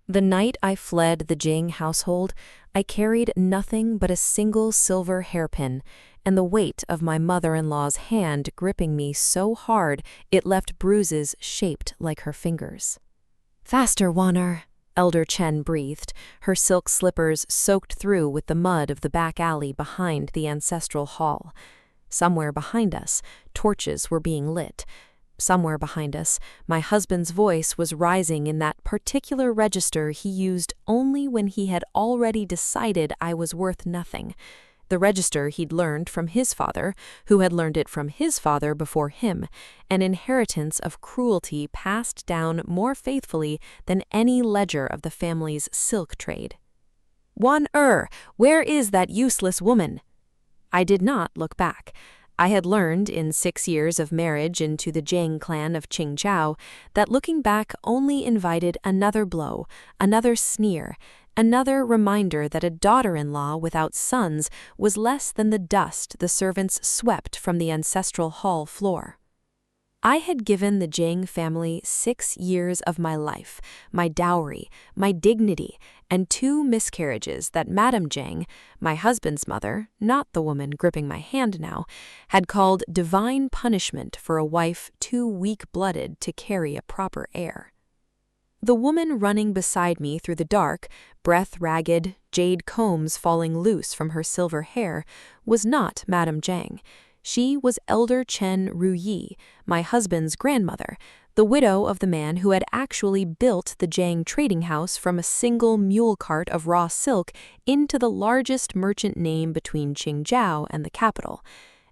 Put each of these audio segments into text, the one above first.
The night I fled the Jing household, I carried nothing but a single silver hairpin, and the weight of my mother-in-law's hand gripping me so hard it left bruises shaped like her fingers. "Faster, Wanner," Elder Chen breathed, her silk slippers soaked through with the mud of the back alley behind the ancestral hall. Somewhere behind us, torches were being lit. Somewhere behind us, my husband's voice was rising in that particular register he used only when he had already decided I was worth nothing. The register he'd learned from his father, who had learned it from his father before him, an inheritance of cruelty passed down more faithfully than any ledger of the family's silk trade. "Wan-er, where is that useless woman?" I did not look back. I had learned in 6 years of marriage into the Jiang clan of Qingzhou that looking back only invited another blow, another sneer, another reminder that a daughter-in-law without sons was less than the dust the servants swept from the ancestral hall floor. I had given the Jiang family 6 years of my life, my dowry, my dignity, and 2 miscarriages that Madame Jiang, my husband's mother, not the woman gripping my hand now, had called divine punishment for a wife too weak-blooded to carry a proper heir. The woman running beside me through the dark, breath ragged, jade combs falling loose from her silver hair, was not Madame Jiang. She was Elder Chen Ruyi, my husband's grandmother, the widow of the man who had actually built the Jiang trading house from a single mule cart of raw silk into the largest merchant name between Qingzhou and the capital.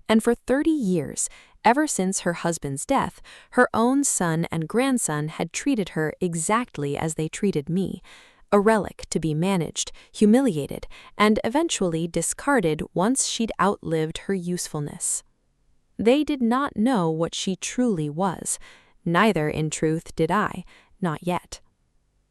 And for 30 years, ever since her husband's death, her own son and grandson had treated her exactly as they treated me, a relic to be managed, humiliated, and eventually discarded once she'd outlived her usefulness. They did not know what she truly was. Neither, in truth, did I, not yet.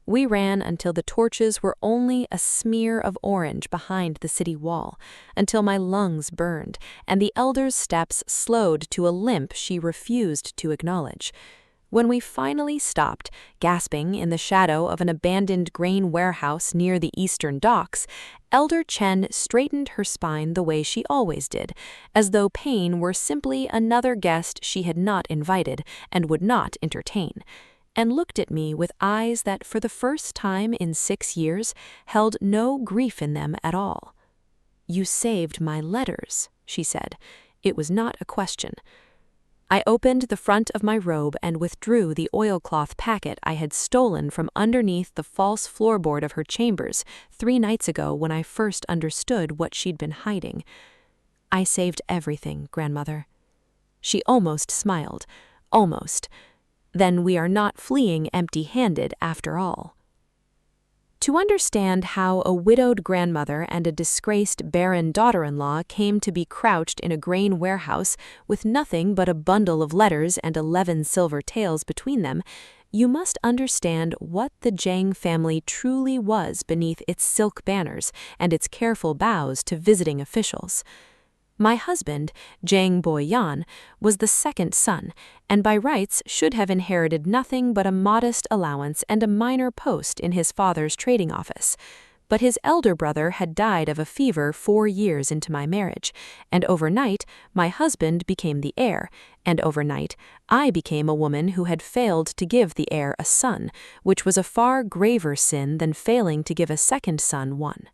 We ran until the torches were only a smear of orange behind the city wall, until my lungs burned, and the elder's steps slowed to a limp she refused to acknowledge. When we finally stopped, gasping in the shadow of an abandoned grain warehouse near the eastern docks, Elder Chen straightened her spine the way she always did, as though pain were simply another guest she had not invited and would not entertain, and looked at me with eyes that for the first time in 6 years held no grief in them at all. "You saved my letters," she said. It was not a question. I opened the front of my robe and withdrew the oilcloth packet I had stolen from underneath the false floorboard of her chambers 3 nights ago when I first understood what she'd been hiding. "I saved everything, grandmother." She almost smiled. Almost. Then we are not fleeing empty-handed after all. To understand how a widowed grandmother and a disgraced barren daughter-in-law came to be crouched in a grain warehouse with nothing but a bundle of letters and 11 silver taels between them, you must understand what the Jiang family truly was beneath its silk banners and its careful bows to visiting officials. My husband, Jiang Boyan, was the second son, and by rights should have inherited nothing but a modest allowance and a minor post in his father's trading office. But his elder brother had died of a fever 4 years into my marriage, and overnight my husband became the heir, and overnight I became a woman who had failed to give the heir a son, which was a far graver sin than failing to give a second son one.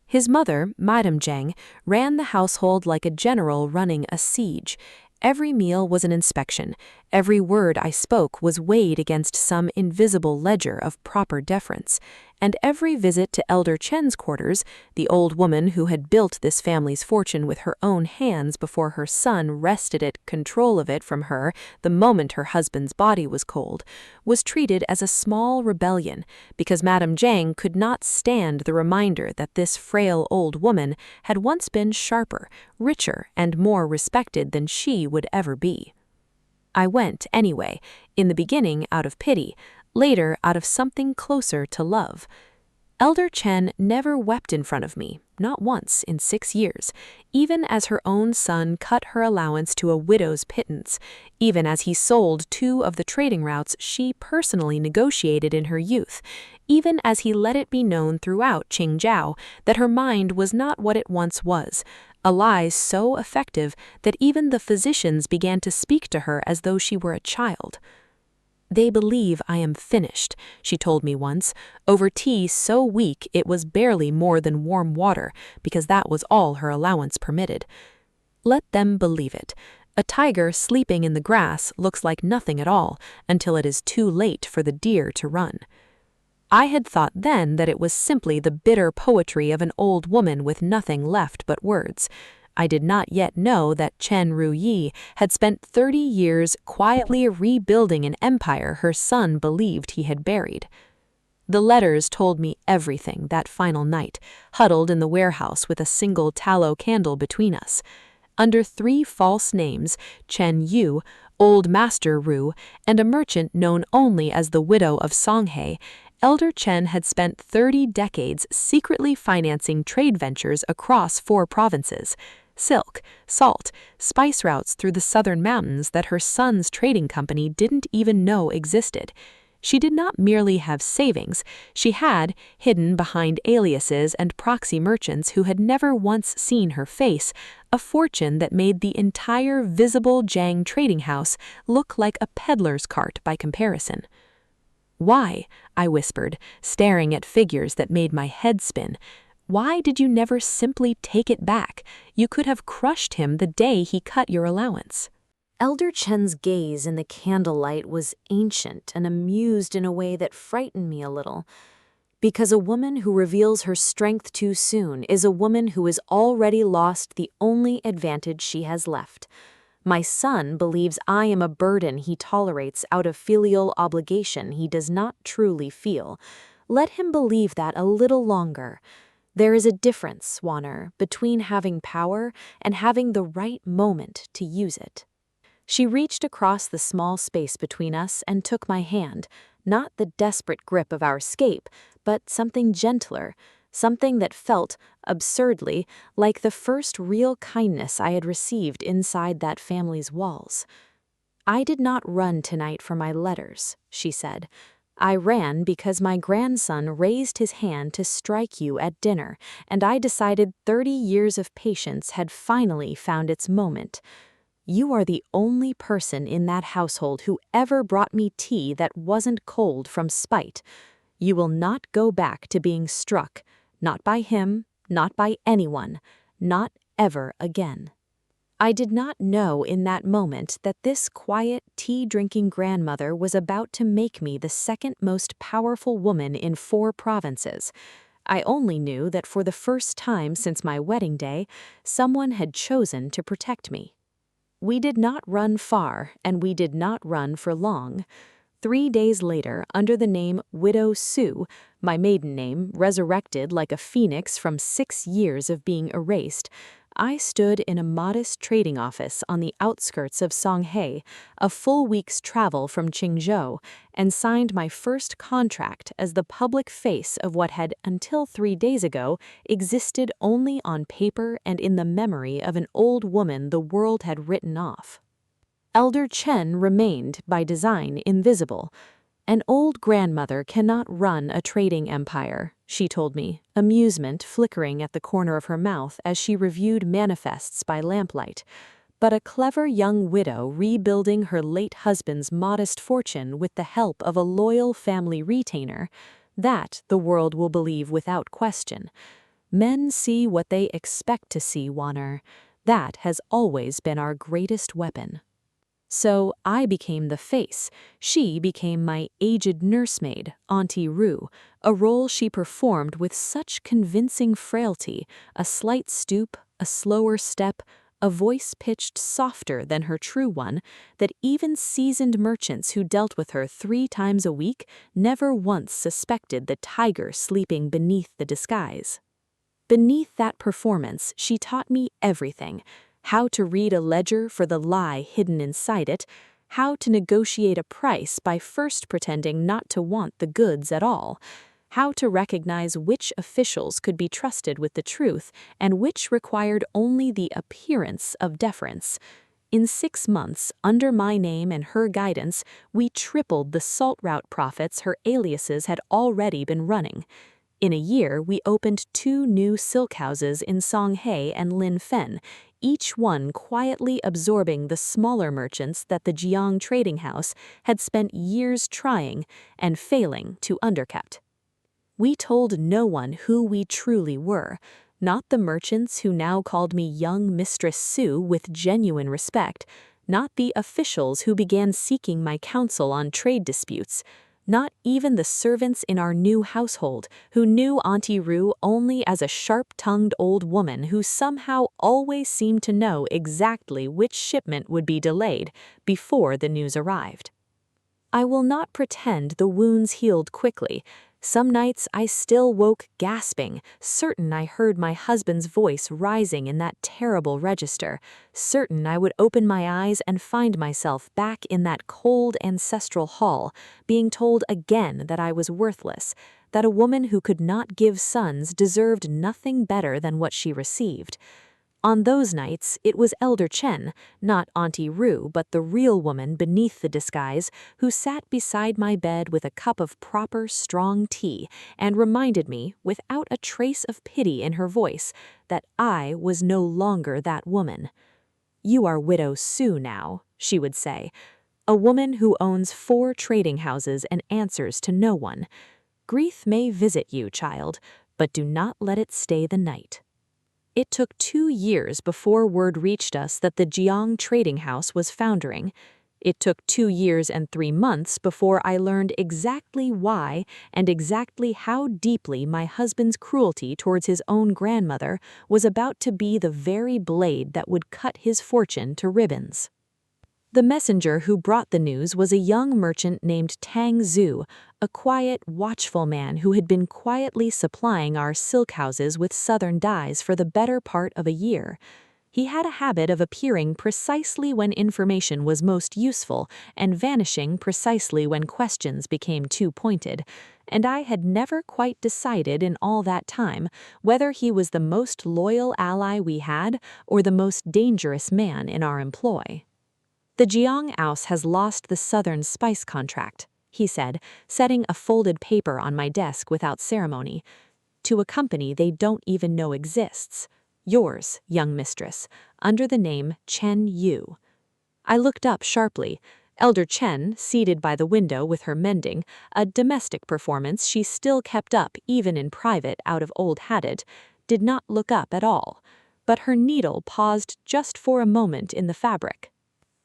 His mother, Madame Jiang, ran the household like a general running a siege. Every meal was an inspection. Every word I spoke was weighed against some invisible ledger of proper deference. And every visit to Elder Chen's quarters, the old woman who had built this family's fortune with her own hands before her son wrested control of it from her the moment her husband's body was cold, was treated as a small rebellion, because Madame Jiang could not stand the reminder that this frail old woman had once been sharper, richer, and more respected than she would ever be. I went anyway, in the beginning out of pity, later out of something closer to love. Elder Chen never wept in front of me, not once in 6 years, even as her own son cut her allowance to a widow's pittance, even as he sold 2 of the trading routes she personally negotiated in her youth, even as he let it be known throughout Qingzhou that her mind was not what it once was, a lie so effective that even the physicians began to speak to her as though she were a child. "They believe I am finished," she told me once, over tea so weak it was barely more than warm water, because that was all her allowance permitted. Let them believe it. A tiger sleeping in the grass looks like nothing at all until it is too late for the deer to run. I had thought then that it was simply the bitter poetry of an old woman with nothing left but words. I did not yet know that Chen Ruyi had spent 30 years quietly rebuilding an empire her son believed he had buried. The letters told me everything that final night, huddled in the warehouse with a single tallow candle between us. Under 3 false names, Chen Yu, Old Master Ru, and a merchant known only as the widow of Songhe, Elder Chen had spent 30 decades secretly financing trade ventures across 4 provinces. Silk, salt, spice routes through the southern mountains that her son's trading company didn't even know existed. She did not merely have savings, she had, hidden behind aliases and proxy merchants who had never once seen her face, a fortune that made the entire visible Jiang trading house look like a peddler's cart by comparison. "Why?" I whispered, staring at figures that made my head spin. "Why did you never simply take it back? You could have crushed him the day he cut your allowance." Elder Chen's gaze in the candlelight was ancient and amused in a way that frightened me a little. Because a woman who reveals her strength too soon is a woman who has already lost the only advantage she has left. My son believes I am a burden he tolerates out of filial obligation he does not truly feel. Let him believe that a little longer. There is a difference, Warner, between having power and having the right moment to use it. She reached across the small space between us and took my hand, not the desperate grip of our escape, but something gentler, something that felt, absurdly, like the first real kindness I had received inside that family's walls. "I did not run tonight for my letters," she said. "I ran because my grandson raised his hand to strike you at dinner, and I decided 30 years of patience had finally found its moment. You are the only person in that household who ever brought me tea that wasn't cold from spite. You will not go back to being struck, not by him, not by anyone, not ever again." I did not know in that moment that this quiet, tea-drinking grandmother was about to make me the second most powerful woman in 4 provinces. I only knew that for the first time since my wedding day, someone had chosen to protect me. We did not run far, and we did not run for long. 3 days later, under the name Widow Su, my maiden name resurrected like a phoenix from 6 years of being erased, I stood in a modest trading office on the outskirts of Songhe, a full week's travel from Qingzhou, and signed my first contract as the public face of what had, until 3 days ago, existed only on paper and in the memory of an old woman the world had written off. Elder Chen remained, by design, invisible. "An old grandmother cannot run a trading empire," she told me, amusement flickering at the corner of her mouth as she reviewed manifests by lamplight. "But a clever young widow rebuilding her late husband's modest fortune with the help of a loyal family retainer, that the world will believe without question. Men see what they expect to see, Warner. That has always been our greatest weapon." So I became the face. She became my aged nursemaid, Auntie Rue, a role she performed with such convincing frailty, a slight stoop, a slower step, a voice pitched softer than her true one, that even seasoned merchants who dealt with her 3 times a week never once suspected the tiger sleeping beneath the disguise. Beneath that performance, she taught me everything: how to read a ledger for the lie hidden inside it, how to negotiate a price by first pretending not to want the goods at all, how to recognize which officials could be trusted with the truth and which required only the appearance of deference. In 6 months, under my name and her guidance, we tripled the salt route profits her aliases had already been running. In a year, we opened 2 new silk houses in Songhae and Linfen, each one quietly absorbing the smaller merchants that the Jiang trading house had spent years trying and failing to undercut. We told no one who we truly were, not the merchants who now called me young Mistress Sue with genuine respect, not the officials who began seeking my counsel on trade disputes, not even the servants in our new household who knew Auntie Rue only as a sharp-tongued old woman who somehow always seemed to know exactly which shipment would be delayed before the news arrived. I will not pretend the wounds healed quickly. Some nights I still woke gasping, certain I heard my husband's voice rising in that terrible register, certain I would open my eyes and find myself back in that cold ancestral hall, being told again that I was worthless, that a woman who could not give sons deserved nothing better than what she received. On those nights, it was Elder Chen, not Auntie Rue, but the real woman beneath the disguise, who sat beside my bed with a cup of proper, strong tea and reminded me, without a trace of pity in her voice, that I was no longer that woman. "You are Widow Sue now," she would say, "a woman who owns 4 trading houses and answers to no one. Grief may visit you, child, but do not let it stay the night." It took 2 years before word reached us that the Jiang trading house was foundering. It took 2 years and 3 months before I learned exactly why and exactly how deeply my husband's cruelty towards his own grandmother was about to be the very blade that would cut his fortune to ribbons. The messenger who brought the news was a young merchant named Tang Zhu, a quiet, watchful man who had been quietly supplying our silk houses with southern dyes for the better part of a year. He had a habit of appearing precisely when information was most useful and vanishing precisely when questions became too pointed, and I had never quite decided in all that time whether he was the most loyal ally we had or the most dangerous man in our employ. "The Jiang House has lost the Southern Spice contract," he said, setting a folded paper on my desk without ceremony, "to a company they don't even know exists. Yours, young mistress, under the name Chen Yu." I looked up sharply. Elder Chen, seated by the window with her mending, a domestic performance she still kept up even in private out of old habit, did not look up at all, but her needle paused just for a moment in the fabric.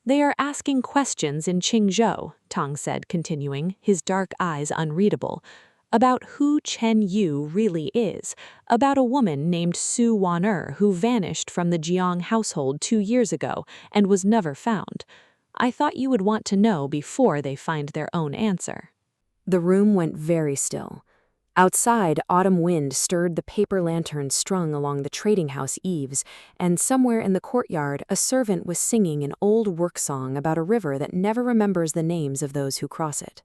"They are asking questions in Qingzhou," Tang said, continuing, his dark eyes unreadable, "about who Chen Yu really is, about a woman named Su Waner who vanished from the Jiang household 2 years ago and was never found. I thought you would want to know before they find their own answer." The room went very still. Outside, autumn wind stirred the paper lanterns strung along the trading house eaves, and somewhere in the courtyard a servant was singing an old work song about a river that never remembers the names of those who cross it.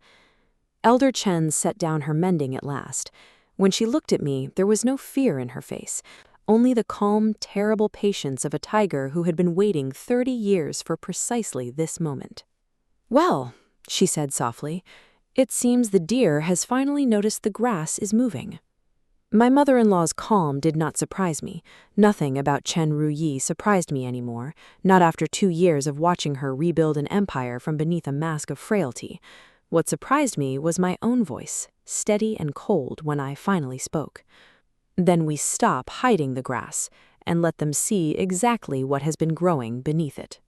Elder Chen set down her mending at last. When she looked at me, there was no fear in her face, only the calm, terrible patience of a tiger who had been waiting 30 years for precisely this moment. "Well," she said softly, "it seems the deer has finally noticed the grass is moving." My mother-in-law's calm did not surprise me. Nothing about Chen Ruyi surprised me anymore, not after 2 years of watching her rebuild an empire from beneath a mask of frailty. What surprised me was my own voice, steady and cold when I finally spoke. "Then we stop hiding the grass and let them see exactly what has been growing beneath it."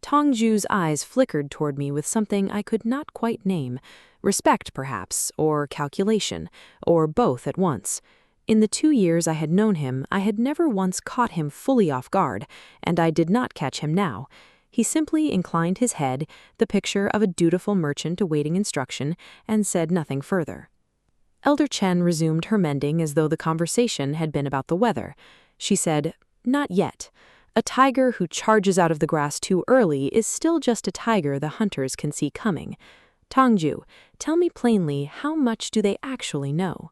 Tongju's eyes flickered toward me with something I could not quite name, respect perhaps, or calculation, or both at once. In the 2 years I had known him, I had never once caught him fully off guard, and I did not catch him now. He simply inclined his head, the picture of a dutiful merchant awaiting instruction, and said nothing further. Elder Chen resumed her mending as though the conversation had been about the weather. She said, "Not yet. A tiger who charges out of the grass too early is still just a tiger the hunters can see coming. Tongju, tell me plainly, how much do they actually know?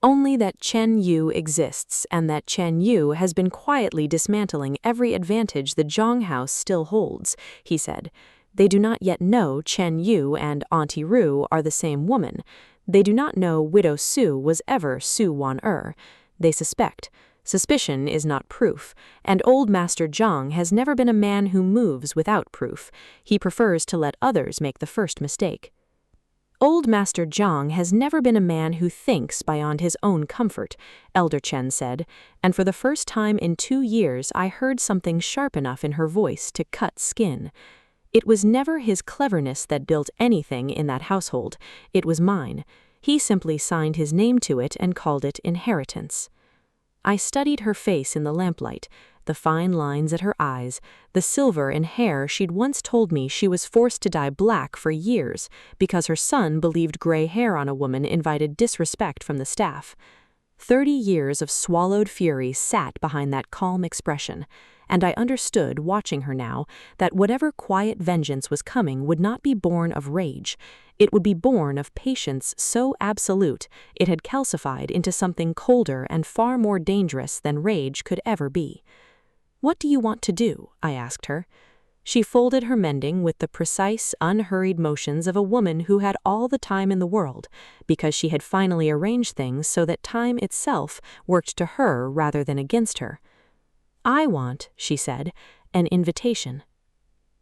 Only that Chen Yu exists and that Chen Yu has been quietly dismantling every advantage the Zhang house still holds, he said. They do not yet know Chen Yu and Auntie Ru are the same woman. They do not know Widow Su was ever Su Wan-er. They suspect. Suspicion is not proof, and old Master Zhang has never been a man who moves without proof. He prefers to let others make the first mistake. Old Master Zhang has never been a man who thinks beyond his own comfort, Elder Chen said, and for the first time in 2 years I heard something sharp enough in her voice to cut skin. It was never his cleverness that built anything in that household, it was mine. He simply signed his name to it and called it inheritance. I studied her face in the lamplight, the fine lines at her eyes, the silver in hair she'd once told me she was forced to dye black for years because her son believed gray hair on a woman invited disrespect from the staff. 30 years of swallowed fury sat behind that calm expression, and I understood, watching her now, that whatever quiet vengeance was coming would not be born of rage. It would be born of patience so absolute it had calcified into something colder and far more dangerous than rage could ever be. "What do you want to do?" I asked her. She folded her mending with the precise, unhurried motions of a woman who had all the time in the world, because she had finally arranged things so that time itself worked to her rather than against her. "I want," she said, "an invitation."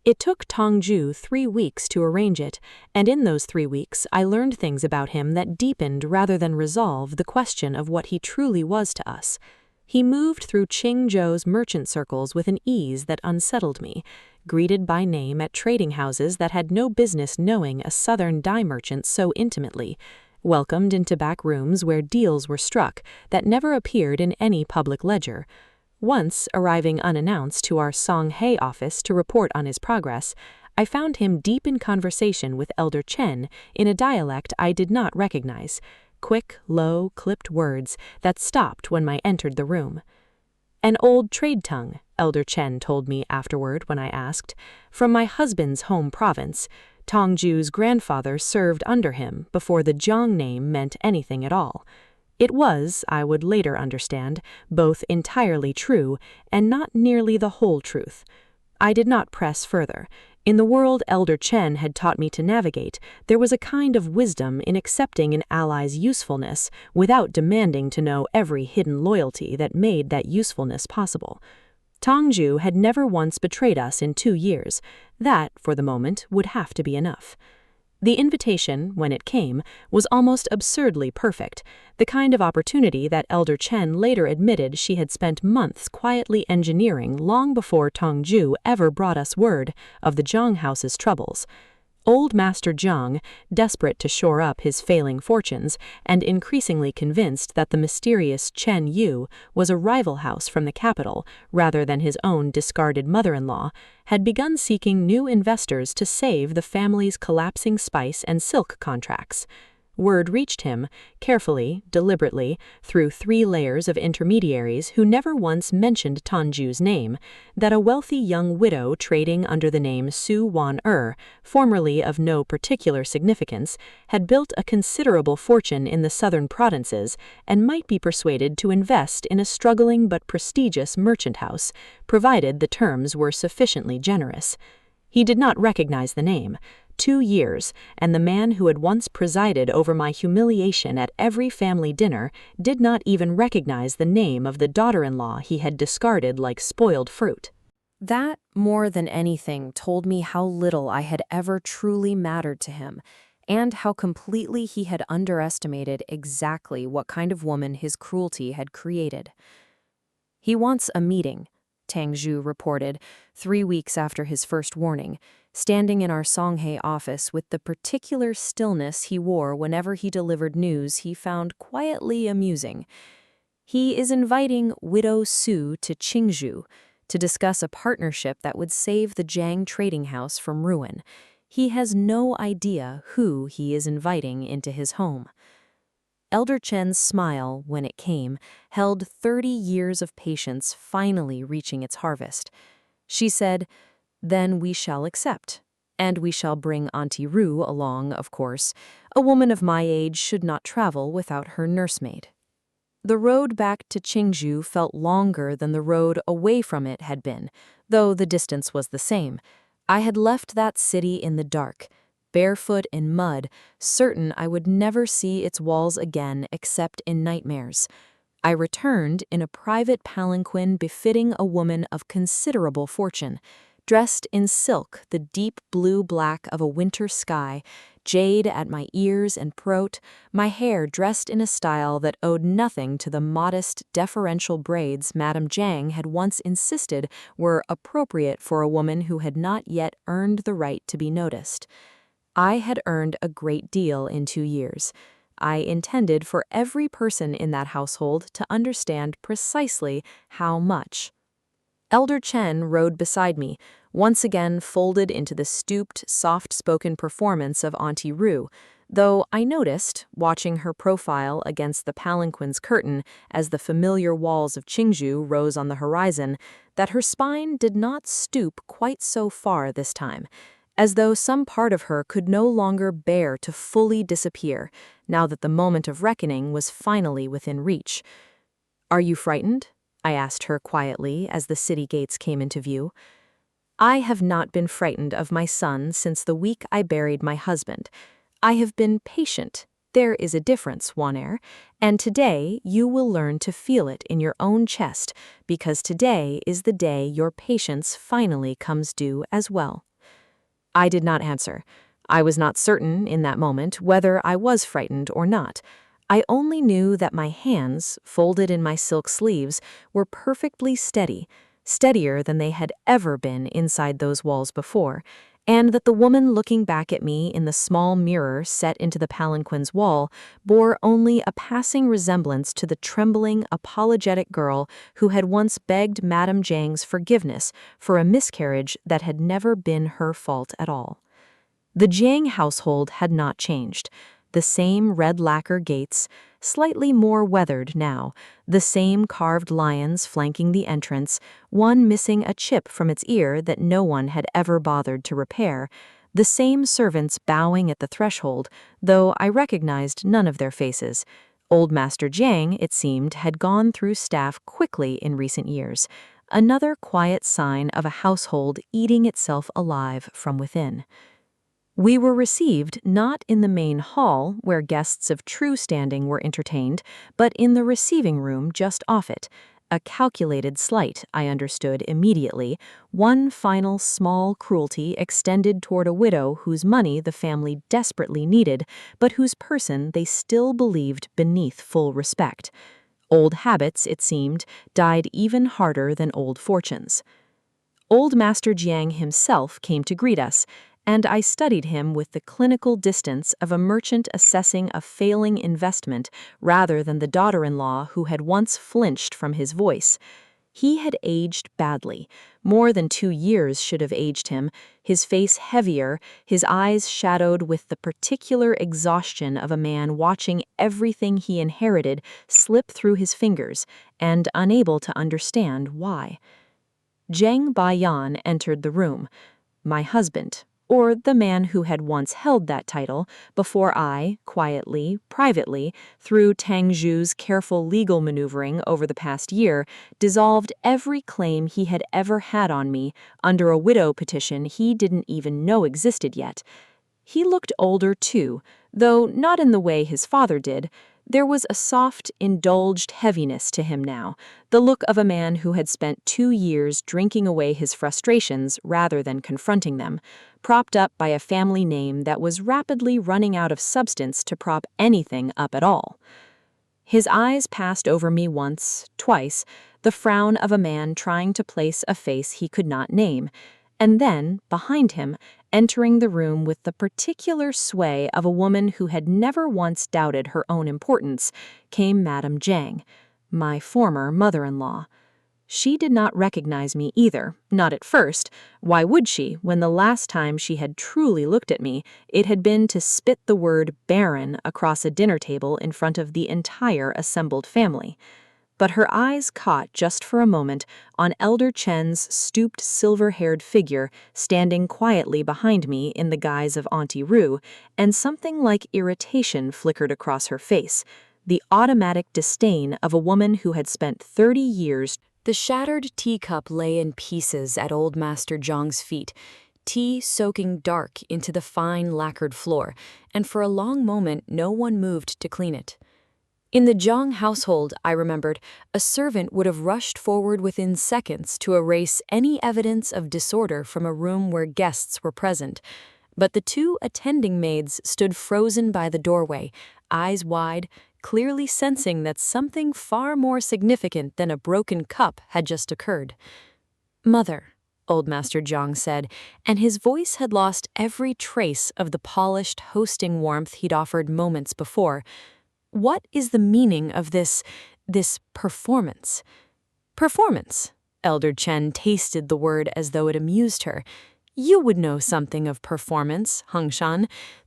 It took Tongju 3 weeks to arrange it, and in those 3 weeks I learned things about him that deepened rather than resolved the question of what he truly was to us. He moved through Qingzhou's merchant circles with an ease that unsettled me, greeted by name at trading houses that had no business knowing a southern dye merchant so intimately, welcomed into back rooms where deals were struck that never appeared in any public ledger. Once, arriving unannounced to our Songhae office to report on his progress, I found him deep in conversation with Elder Chen in a dialect I did not recognize. Quick, low, clipped words that stopped when I entered the room. "An old trade tongue," Elder Chen told me afterward when I asked, "from my husband's home province. Tongju's grandfather served under him before the Zhang name meant anything at all." It was, I would later understand, both entirely true and not nearly the whole truth. I did not press further. In the world Elder Chen had taught me to navigate, there was a kind of wisdom in accepting an ally's usefulness without demanding to know every hidden loyalty that made that usefulness possible. Tongju had never once betrayed us in 2 years. That, for the moment, would have to be enough. The invitation, when it came, was almost absurdly perfect, the kind of opportunity that Elder Chen later admitted she had spent months quietly engineering long before Tongju ever brought us word of the Zhang house's troubles. Old Master Zhang, desperate to shore up his failing fortunes and increasingly convinced that the mysterious Chen Yu was a rival house from the capital rather than his own discarded mother-in-law, had begun seeking new investors to save the family's collapsing spice and silk contracts. Word reached him, carefully, deliberately, through 3 layers of intermediaries who never once mentioned Tongju's name, that a wealthy young widow trading under the name Su Wan-er, formerly of no particular significance, had built a considerable fortune in the southern provinces and might be persuaded to invest in a struggling but prestigious merchant house, provided the terms were sufficiently generous. He did not recognize the name. 2 years, and the man who had once presided over my humiliation at every family dinner did not even recognize the name of the daughter-in-law he had discarded like spoiled fruit. That, more than anything, told me how little I had ever truly mattered to him, and how completely he had underestimated exactly what kind of woman his cruelty had created. "He wants a meeting," Tang Zhu reported 3 weeks after his first warning, standing in our Songhae office with the particular stillness he wore whenever he delivered news he found quietly amusing. "He is inviting Widow Su to Qingzhou to discuss a partnership that would save the Zhang trading house from ruin. He has no idea who he is inviting into his home." Elder Chen's smile, when it came, held 30 years of patience finally reaching its harvest. She said, "Then we shall accept. And we shall bring Auntie Rue along, of course. A woman of my age should not travel without her nursemaid. The road back to Qingzhou felt longer than the road away from it had been, though the distance was the same. I had left that city in the dark, barefoot in mud, certain I would never see its walls again except in nightmares. I returned in a private palanquin befitting a woman of considerable fortune, dressed in silk, the deep blue-black of a winter sky, jade at my ears and throat, my hair dressed in a style that owed nothing to the modest, deferential braids Madame Jiang had once insisted were appropriate for a woman who had not yet earned the right to be noticed. I had earned a great deal in 2 years. I intended for every person in that household to understand precisely how much. Elder Chen rode beside me, once again folded into the stooped, soft-spoken performance of Auntie Rue, though I noticed, watching her profile against the palanquin's curtain as the familiar walls of Qingzhou rose on the horizon, that her spine did not stoop quite so far this time, as though some part of her could no longer bear to fully disappear, now that the moment of reckoning was finally within reach. "Are you frightened?" I asked her quietly as the city gates came into view. "I have not been frightened of my son since the week I buried my husband. I have been patient. There is a difference, Wan'er, and today you will learn to feel it in your own chest, because today is the day your patience finally comes due as well." I did not answer. I was not certain, in that moment, whether I was frightened or not. I only knew that my hands, folded in my silk sleeves, were perfectly steady, steadier than they had ever been inside those walls before, and that the woman looking back at me in the small mirror set into the palanquin's wall bore only a passing resemblance to the trembling, apologetic girl who had once begged Madame Jiang's forgiveness for a miscarriage that had never been her fault at all. The Jiang household had not changed. The same red lacquer gates, slightly more weathered now, the same carved lions flanking the entrance, one missing a chip from its ear that no one had ever bothered to repair, the same servants bowing at the threshold, though I recognized none of their faces. Old Master Jiang, it seemed, had gone through staff quickly in recent years, another quiet sign of a household eating itself alive from within. We were received not in the main hall, where guests of true standing were entertained, but in the receiving room just off it. A calculated slight, I understood immediately, one final small cruelty extended toward a widow whose money the family desperately needed, but whose person they still believed beneath full respect. Old habits, it seemed, died even harder than old fortunes. Old Master Jiang himself came to greet us, and I studied him with the clinical distance of a merchant assessing a failing investment rather than the daughter-in-law who had once flinched from his voice. He had aged badly. More than 2 years should have aged him, his face heavier, his eyes shadowed with the particular exhaustion of a man watching everything he inherited slip through his fingers and unable to understand why. Zheng Baiyan entered the room. My husband, or the man who had once held that title, before I, quietly, privately, through Tang Zhu's careful legal maneuvering over the past year, dissolved every claim he had ever had on me under a widow petition he didn't even know existed yet. He looked older too, though not in the way his father did. There was a soft, indulged heaviness to him now, the look of a man who had spent 2 years drinking away his frustrations rather than confronting them, propped up by a family name that was rapidly running out of substance to prop anything up at all. His eyes passed over me once, twice, the frown of a man trying to place a face he could not name, and then, behind him, entering the room with the particular sway of a woman who had never once doubted her own importance, came Madame Jiang, my former mother-in-law. She did not recognize me either, not at first. Why would she, when the last time she had truly looked at me, it had been to spit the word barren across a dinner table in front of the entire assembled family? but her eyes caught just for a moment on Elder Chen's stooped silver-haired figure standing quietly behind me in the guise of Auntie Roo, and something like irritation flickered across her face, the automatic disdain of a woman who had spent 30 years. The shattered teacup lay in pieces at old Master Zhang's feet, tea soaking dark into the fine lacquered floor, and for a long moment no one moved to clean it. In the Zhang household, I remembered, a servant would have rushed forward within seconds to erase any evidence of disorder from a room where guests were present. But the two attending maids stood frozen by the doorway, eyes wide, clearly sensing that something far more significant than a broken cup had just occurred. "Mother," old Master Zhang said, and his voice had lost every trace of the polished hosting warmth he'd offered moments before. "What is the meaning of this performance?" "Performance?" Elder Chen tasted the word as though it amused her. "You would know something of performance, Hengshan.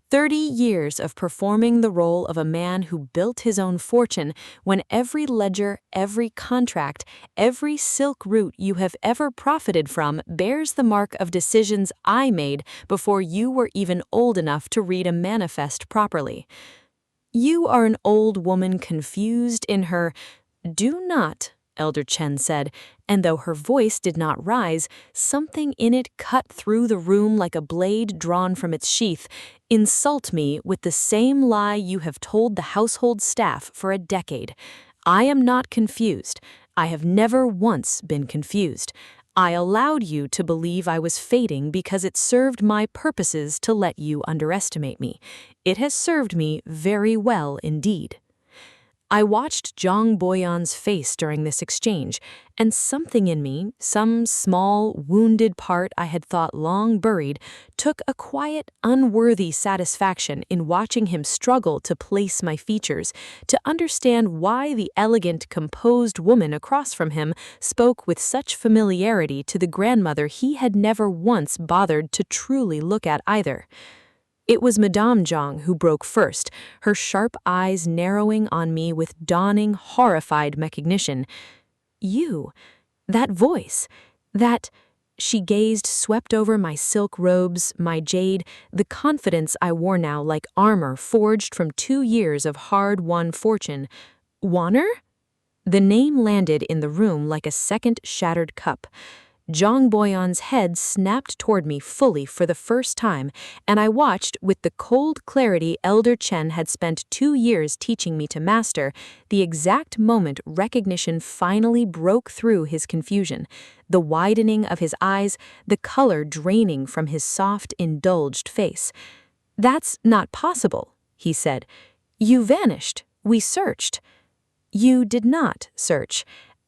30 years of performing the role of a man who built his own fortune when every ledger, every contract, every silk route you have ever profited from bears the mark of decisions I made before you were even old enough to read a manifest properly. You are an old woman confused in her—" "Do not," Elder Chen said, and though her voice did not rise, something in it cut through the room like a blade drawn from its sheath, "insult me with the same lie you have told the household staff for a decade. I am not confused. I have never once been confused. I allowed you to believe I was fading because it served my purposes to let you underestimate me. It has served me very well indeed." I watched Zhang Boyan's face during this exchange, and something in me, some small, wounded part I had thought long buried, took a quiet, unworthy satisfaction in watching him struggle to place my features, to understand why the elegant, composed woman across from him spoke with such familiarity to the grandmother he had never once bothered to truly look at either. It was Madame Zhang who broke first, her sharp eyes narrowing on me with dawning, horrified recognition. "You, that voice, that—" She gazed swept over my silk robes, my jade, the confidence I wore now like armor forged from 2 years of hard-won fortune. "Warner?" The name landed in the room like a second shattered cup. Zhang Boyan's head snapped toward me fully for the first time, and I watched, with the cold clarity Elder Chen had spent 2 years teaching me to master, the exact moment recognition finally broke through his confusion, the widening of his eyes, the color draining from his soft, indulged face. "That's not possible," he said. "You vanished. We searched." "You did not search.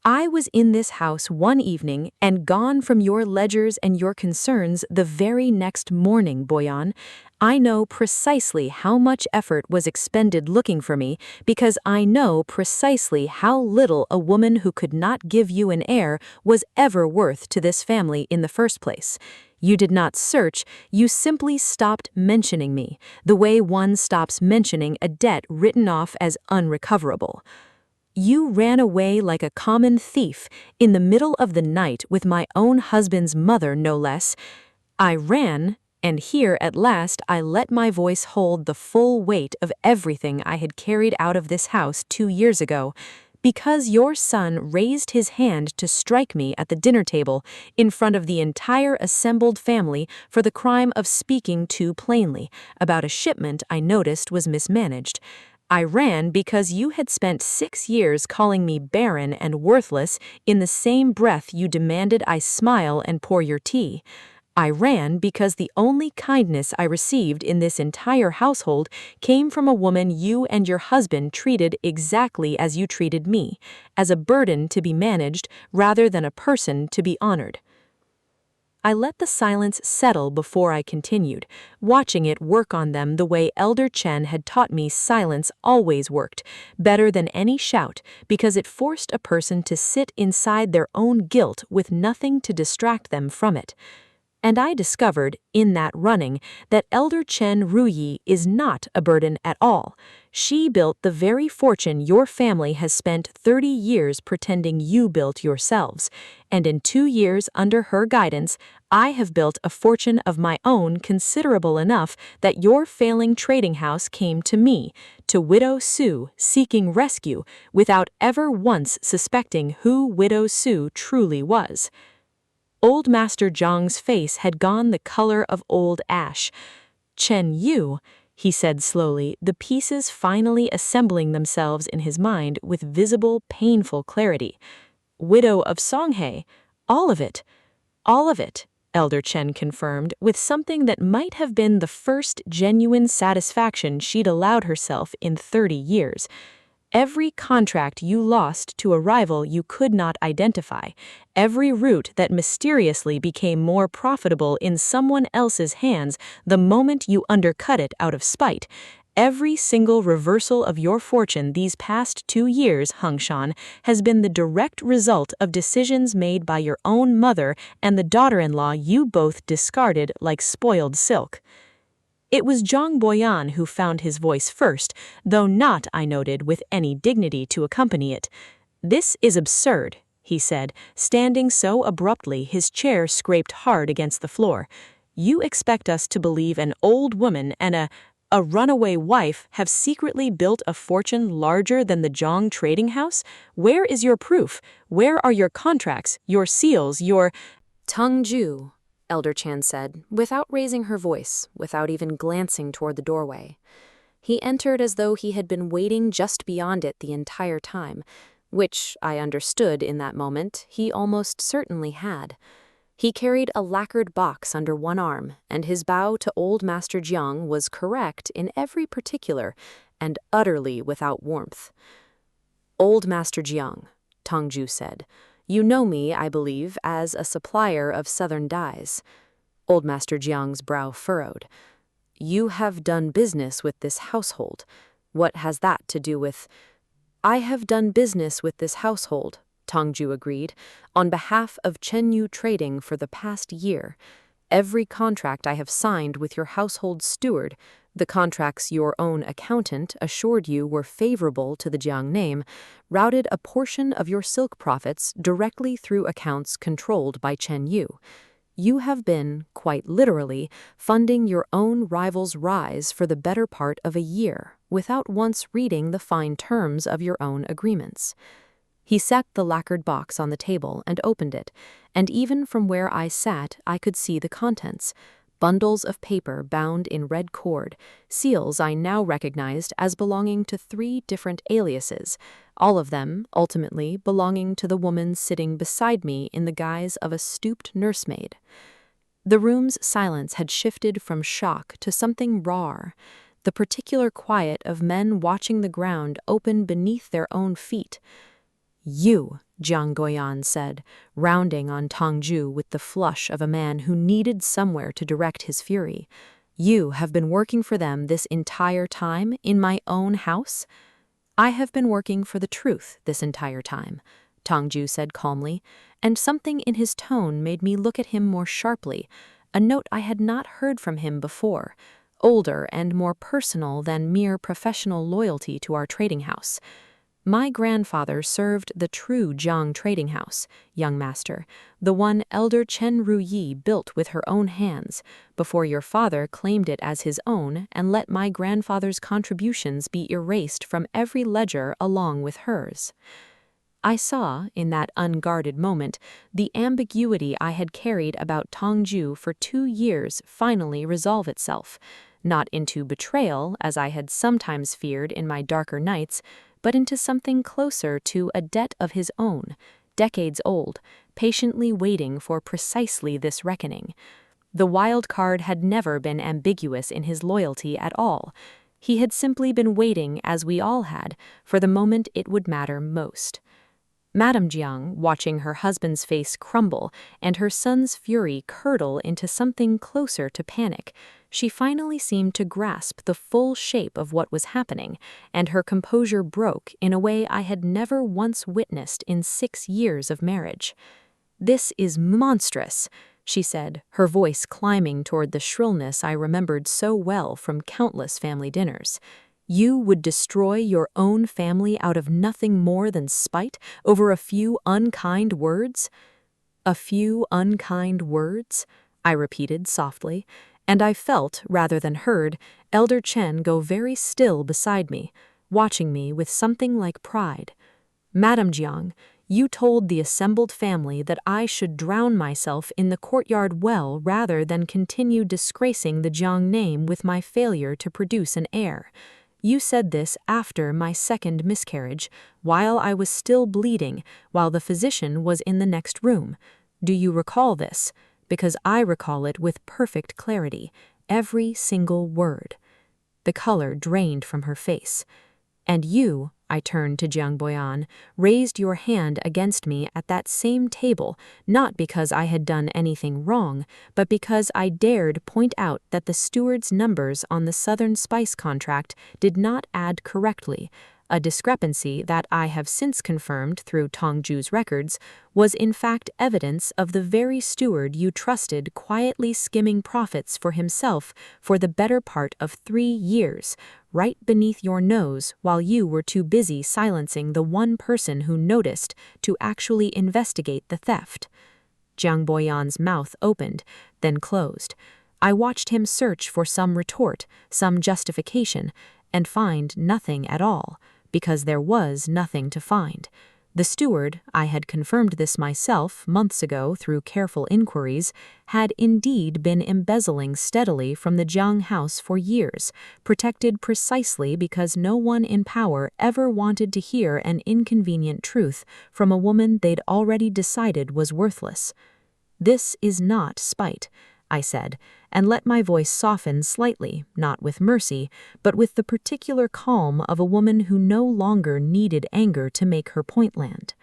I was in this house one evening and gone from your ledgers and your concerns the very next morning, Boyan. I know precisely how much effort was expended looking for me because I know precisely how little a woman who could not give you an heir was ever worth to this family in the first place. You did not search, you simply stopped mentioning me, the way one stops mentioning a debt written off as unrecoverable. You ran away like a common thief in the middle of the night with my own husband's mother, no less. I ran, and here at last I let my voice hold the full weight of everything I had carried out of this house 2 years ago, because your son raised his hand to strike me at the dinner table in front of the entire assembled family for the crime of speaking too plainly about a shipment I noticed was mismanaged. I ran because you had spent 6 years calling me barren and worthless in the same breath you demanded I smile and pour your tea. I ran because the only kindness I received in this entire household came from a woman you and your husband treated exactly as you treated me, as a burden to be managed rather than a person to be honored. I let the silence settle before I continued, watching it work on them the way Elder Chen had taught me silence always worked, better than any shout, because it forced a person to sit inside their own guilt with nothing to distract them from it. And I discovered, in that running, that Elder Chen Ruyi is not a burden at all. She built the very fortune your family has spent 30 years pretending you built yourselves. And in 2 years under her guidance, I have built a fortune of my own considerable enough that your failing trading house came to me, to Widow Su, seeking rescue, without ever once suspecting who Widow Su truly was. Old Master Jiang's face had gone the color of old ash. "Chen Yu," he said slowly, the pieces finally assembling themselves in his mind with visible, painful clarity. "Widow of Songhe, all of it." "All of it," Elder Chen confirmed, with something that might have been the first genuine satisfaction she'd allowed herself in 30 years. "Every contract you lost to a rival you could not identify, every route that mysteriously became more profitable in someone else's hands the moment you undercut it out of spite, every single reversal of your fortune these past 2 years, Hengshan, has been the direct result of decisions made by your own mother and the daughter-in-law you both discarded like spoiled silk." It was Zhang Boyan who found his voice first, though not, I noted, with any dignity to accompany it. "This is absurd," he said, standing so abruptly his chair scraped hard against the floor. "You expect us to believe an old woman and a runaway wife have secretly built a fortune larger than the Zhang trading house? Where is your proof? Where are your contracts, your seals, your—" Tongju, Elder Chan said, without raising her voice, without even glancing toward the doorway. He entered as though he had been waiting just beyond it the entire time, which, I understood in that moment, he almost certainly had. He carried a lacquered box under one arm, and his bow to old Master Jiang was correct in every particular, and utterly without warmth. "Old Master Jiang," Tongju said, "you know me, I believe, as a supplier of southern dyes." Old Master Jiang's brow furrowed. "You have done business with this household. What has that to do with—" "I have done business with this household," Tongju agreed, "on behalf of Chen Yu Trading for the past year. Every contract I have signed with your household steward, the contracts your own accountant assured you were favorable to the Jiang name, routed a portion of your silk profits directly through accounts controlled by Chen Yu. You have been, quite literally, funding your own rival's rise for the better part of a year, without once reading the fine terms of your own agreements." He set the lacquered box on the table and opened it, and even from where I sat I could see the contents. Bundles of paper bound in red cord, seals I now recognized as belonging to 3 different aliases, all of them, ultimately, belonging to the woman sitting beside me in the guise of a stooped nursemaid. The room's silence had shifted from shock to something raw, the particular quiet of men watching the ground open beneath their own feet. "You," Jiang Guoyan said, rounding on Tongju with the flush of a man who needed somewhere to direct his fury. "You have been working for them this entire time in my own house?" "I have been working for the truth this entire time," Tongju said calmly, and something in his tone made me look at him more sharply, a note I had not heard from him before, older and more personal than mere professional loyalty to our trading house. "My grandfather served the true Jiang trading house, young master, the one Elder Chen Ruyi built with her own hands, before your father claimed it as his own and let my grandfather's contributions be erased from every ledger along with hers." I saw, in that unguarded moment, the ambiguity I had carried about Tongju for 2 years finally resolve itself, not into betrayal, as I had sometimes feared in my darker nights, but into something closer to a debt of his own, decades old, patiently waiting for precisely this reckoning. The wild card had never been ambiguous in his loyalty at all. He had simply been waiting, as we all had, for the moment it would matter most. Madame Jiang, watching her husband's face crumble and her son's fury curdle into something closer to panic, she finally seemed to grasp the full shape of what was happening, and her composure broke in a way I had never once witnessed in 6 years of marriage. "This is monstrous," she said, her voice climbing toward the shrillness I remembered so well from countless family dinners. You would destroy your own family out of nothing more than spite over a few unkind words? A few unkind words? I repeated softly, and I felt, rather than heard, Elder Chen go very still beside me, watching me with something like pride. Madam Jiang, you told the assembled family that I should drown myself in the courtyard well rather than continue disgracing the Jiang name with my failure to produce an heir. You said this after my second miscarriage, while I was still bleeding, while the physician was in the next room. Do you recall this? Because I recall it with perfect clarity, every single word. The color drained from her face. And you, I turned to Jiang Boyan, raised your hand against me at that same table, not because I had done anything wrong, but because I dared point out that the steward's numbers on the Southern Spice contract did not add correctly, a discrepancy that I have since confirmed through Tongju's records was in fact evidence of the very steward you trusted quietly skimming profits for himself for the better part of 3 years, right beneath your nose while you were too busy silencing the one person who noticed to actually investigate the theft. Jiang Boyan's mouth opened, then closed. I watched him search for some retort, some justification, and find nothing at all, because there was nothing to find. The steward, I had confirmed this myself months ago through careful inquiries, had indeed been embezzling steadily from the Jiang house for years, protected precisely because no one in power ever wanted to hear an inconvenient truth from a woman they'd already decided was worthless. This is not spite, I said, and let my voice soften slightly, not with mercy, but with the particular calm of a woman who no longer needed anger to make her point land.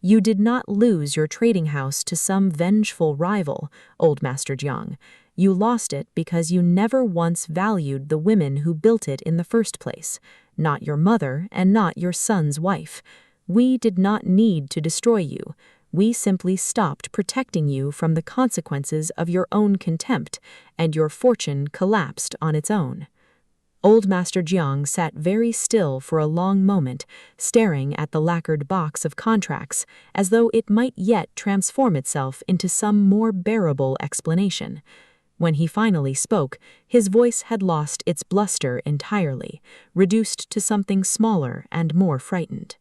You did not lose your trading house to some vengeful rival, old Master Jiang. You lost it because you never once valued the women who built it in the first place, not your mother and not your son's wife. We did not need to destroy you. We simply stopped protecting you from the consequences of your own contempt, and your fortune collapsed on its own. Old Master Jiang sat very still for a long moment, staring at the lacquered box of contracts, as though it might yet transform itself into some more bearable explanation. When he finally spoke, his voice had lost its bluster entirely, reduced to something smaller and more frightened.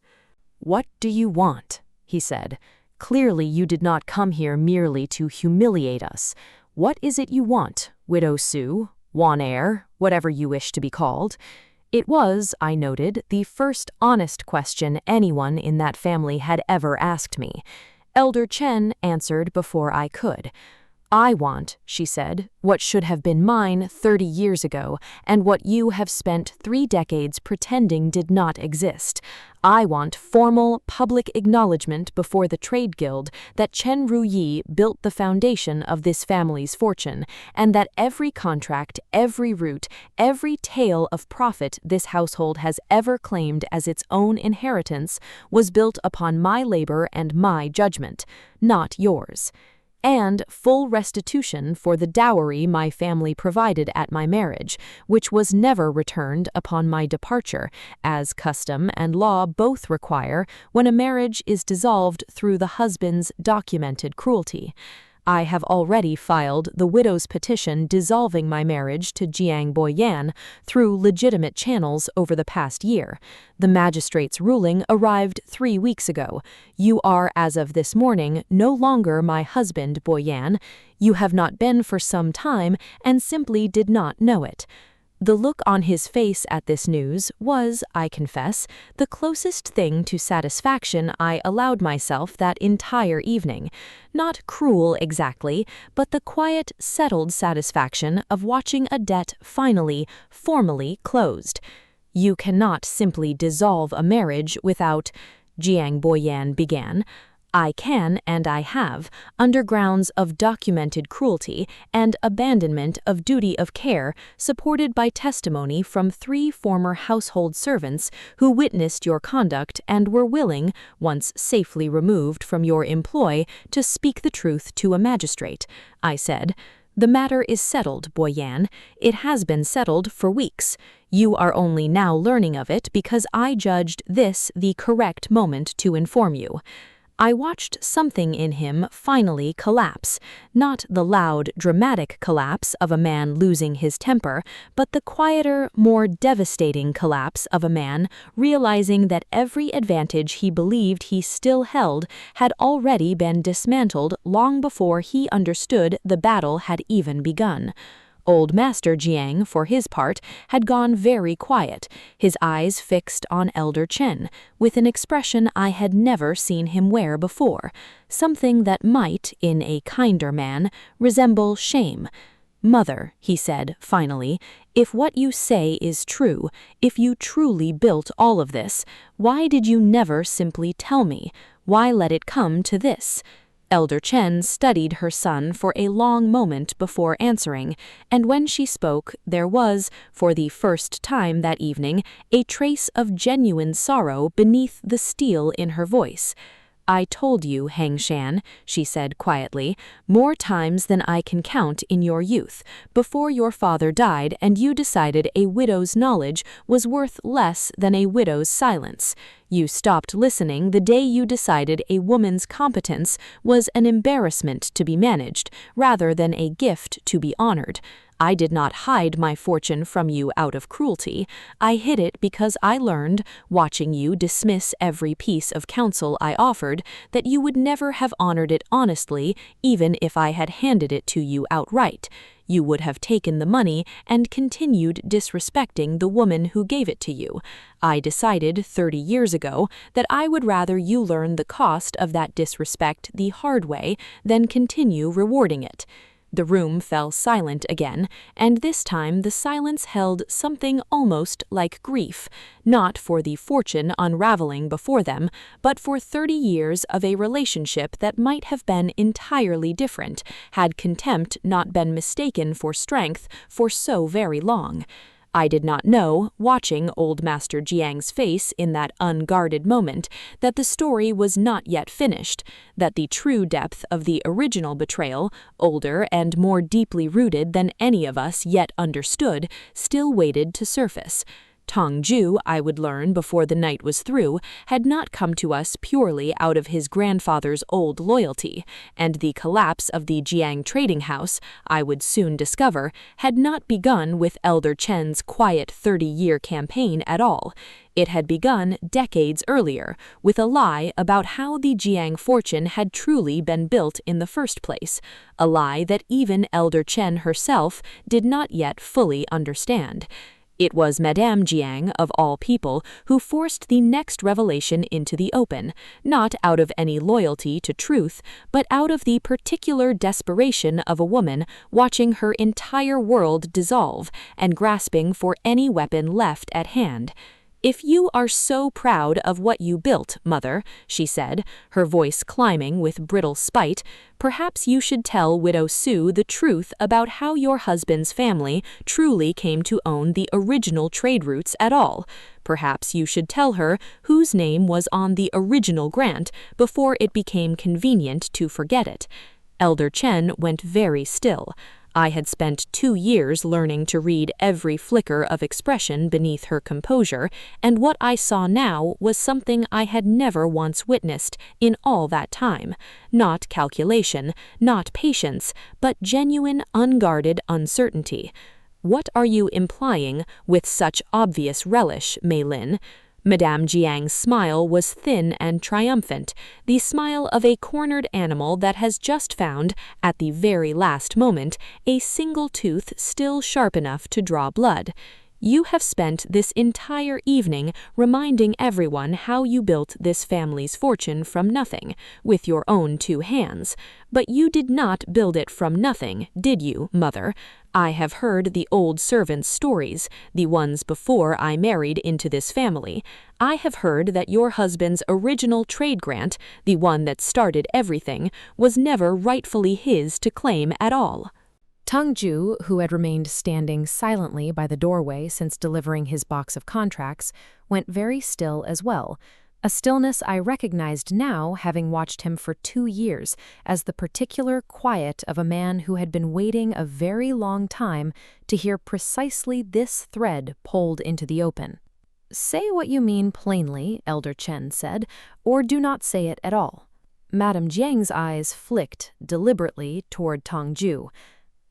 "What do you want?" he said. "Clearly you did not come here merely to humiliate us. What is it you want, Widow Sue, Wan Heir, whatever you wish to be called?" It was, I noted, the first honest question anyone in that family had ever asked me. Elder Chen answered before I could. "I want," she said, "what should have been mine 30 years ago, and what you have spent 3 decades pretending did not exist. I want formal, public acknowledgement before the Trade Guild that Chen Ruyi built the foundation of this family's fortune, and that every contract, every route, every tale of profit this household has ever claimed as its own inheritance was built upon my labor and my judgment, not yours. And full restitution for the dowry my family provided at my marriage, which was never returned upon my departure, as custom and law both require when a marriage is dissolved through the husband's documented cruelty. I have already filed the widow's petition dissolving my marriage to Jiang Boyan through legitimate channels over the past year. The magistrate's ruling arrived 3 weeks ago. You are, as of this morning, no longer my husband, Boyan. You have not been for some time and simply did not know it. The look on his face at this news was, I confess, the closest thing to satisfaction I allowed myself that entire evening. Not cruel exactly, but the quiet, settled satisfaction of watching a debt finally, formally closed. You cannot simply dissolve a marriage without, Jiang Boyan began. I can and I have, under grounds of documented cruelty and abandonment of duty of care, supported by testimony from 3 former household servants who witnessed your conduct and were willing, once safely removed from your employ, to speak the truth to a magistrate. I said, "The matter is settled, Boyan. It has been settled for weeks. You are only now learning of it because I judged this the correct moment to inform you." I watched something in him finally collapse, not the loud, dramatic collapse of a man losing his temper, but the quieter, more devastating collapse of a man realizing that every advantage he believed he still held had already been dismantled long before he understood the battle had even begun. Old Master Jiang, for his part, had gone very quiet, his eyes fixed on Elder Chen, with an expression I had never seen him wear before, something that might, in a kinder man, resemble shame. "Mother," he said, finally, "if what you say is true, if you truly built all of this, why did you never simply tell me? Why let it come to this?" Elder Chen studied her son for a long moment before answering, and when she spoke, there was, for the first time that evening, a trace of genuine sorrow beneath the steel in her voice. "I told you, Hang Shan," she said quietly, "more times than I can count in your youth, before your father died and you decided a widow's knowledge was worth less than a widow's silence. You stopped listening the day you decided a woman's competence was an embarrassment to be managed, rather than a gift to be honored. I did not hide my fortune from you out of cruelty. I hid it because I learned, watching you dismiss every piece of counsel I offered, that you would never have honored it honestly, even if I had handed it to you outright. You would have taken the money and continued disrespecting the woman who gave it to you. I decided 30 years ago that I would rather you learn the cost of that disrespect the hard way than continue rewarding it." The room fell silent again, and this time the silence held something almost like grief, not for the fortune unraveling before them, but for 30 years of a relationship that might have been entirely different, had contempt not been mistaken for strength for so very long. I did not know, watching old Master Jiang's face in that unguarded moment, that the story was not yet finished, that the true depth of the original betrayal, older and more deeply rooted than any of us yet understood, still waited to surface. Tong Ju, I would learn before the night was through, had not come to us purely out of his grandfather's old loyalty, and the collapse of the Jiang trading house, I would soon discover, had not begun with Elder Chen's quiet 30-year campaign at all. It had begun decades earlier, with a lie about how the Jiang fortune had truly been built in the first place, a lie that even Elder Chen herself did not yet fully understand. It was Madame Jiang, of all people, who forced the next revelation into the open, not out of any loyalty to truth, but out of the particular desperation of a woman watching her entire world dissolve and grasping for any weapon left at hand. "If you are so proud of what you built, Mother," she said, her voice climbing with brittle spite, "perhaps you should tell Widow Su the truth about how your husband's family truly came to own the original trade routes at all. Perhaps you should tell her whose name was on the original grant before it became convenient to forget it." Elder Chen went very still. I had spent 2 years learning to read every flicker of expression beneath her composure, and what I saw now was something I had never once witnessed in all that time. Not calculation, not patience, but genuine, unguarded uncertainty. "What are you implying with such obvious relish, Mei Lin?" Madame Jiang's smile was thin and triumphant, the smile of a cornered animal that has just found, at the very last moment, a single tooth still sharp enough to draw blood. You have spent this entire evening reminding everyone how you built this family's fortune from nothing, with your own 2 hands. But you did not build it from nothing, did you, Mother? I have heard the old servants' stories, the ones before I married into this family. I have heard that your husband's original trade grant, the one that started everything, was never rightfully his to claim at all. Tongju, who had remained standing silently by the doorway since delivering his box of contracts, went very still as well, a stillness I recognized now, having watched him for 2 years, as the particular quiet of a man who had been waiting a very long time to hear precisely this thread pulled into the open. "Say what you mean plainly," Elder Chen said, "or do not say it at all." Madame Jiang's eyes flicked deliberately toward Tongju.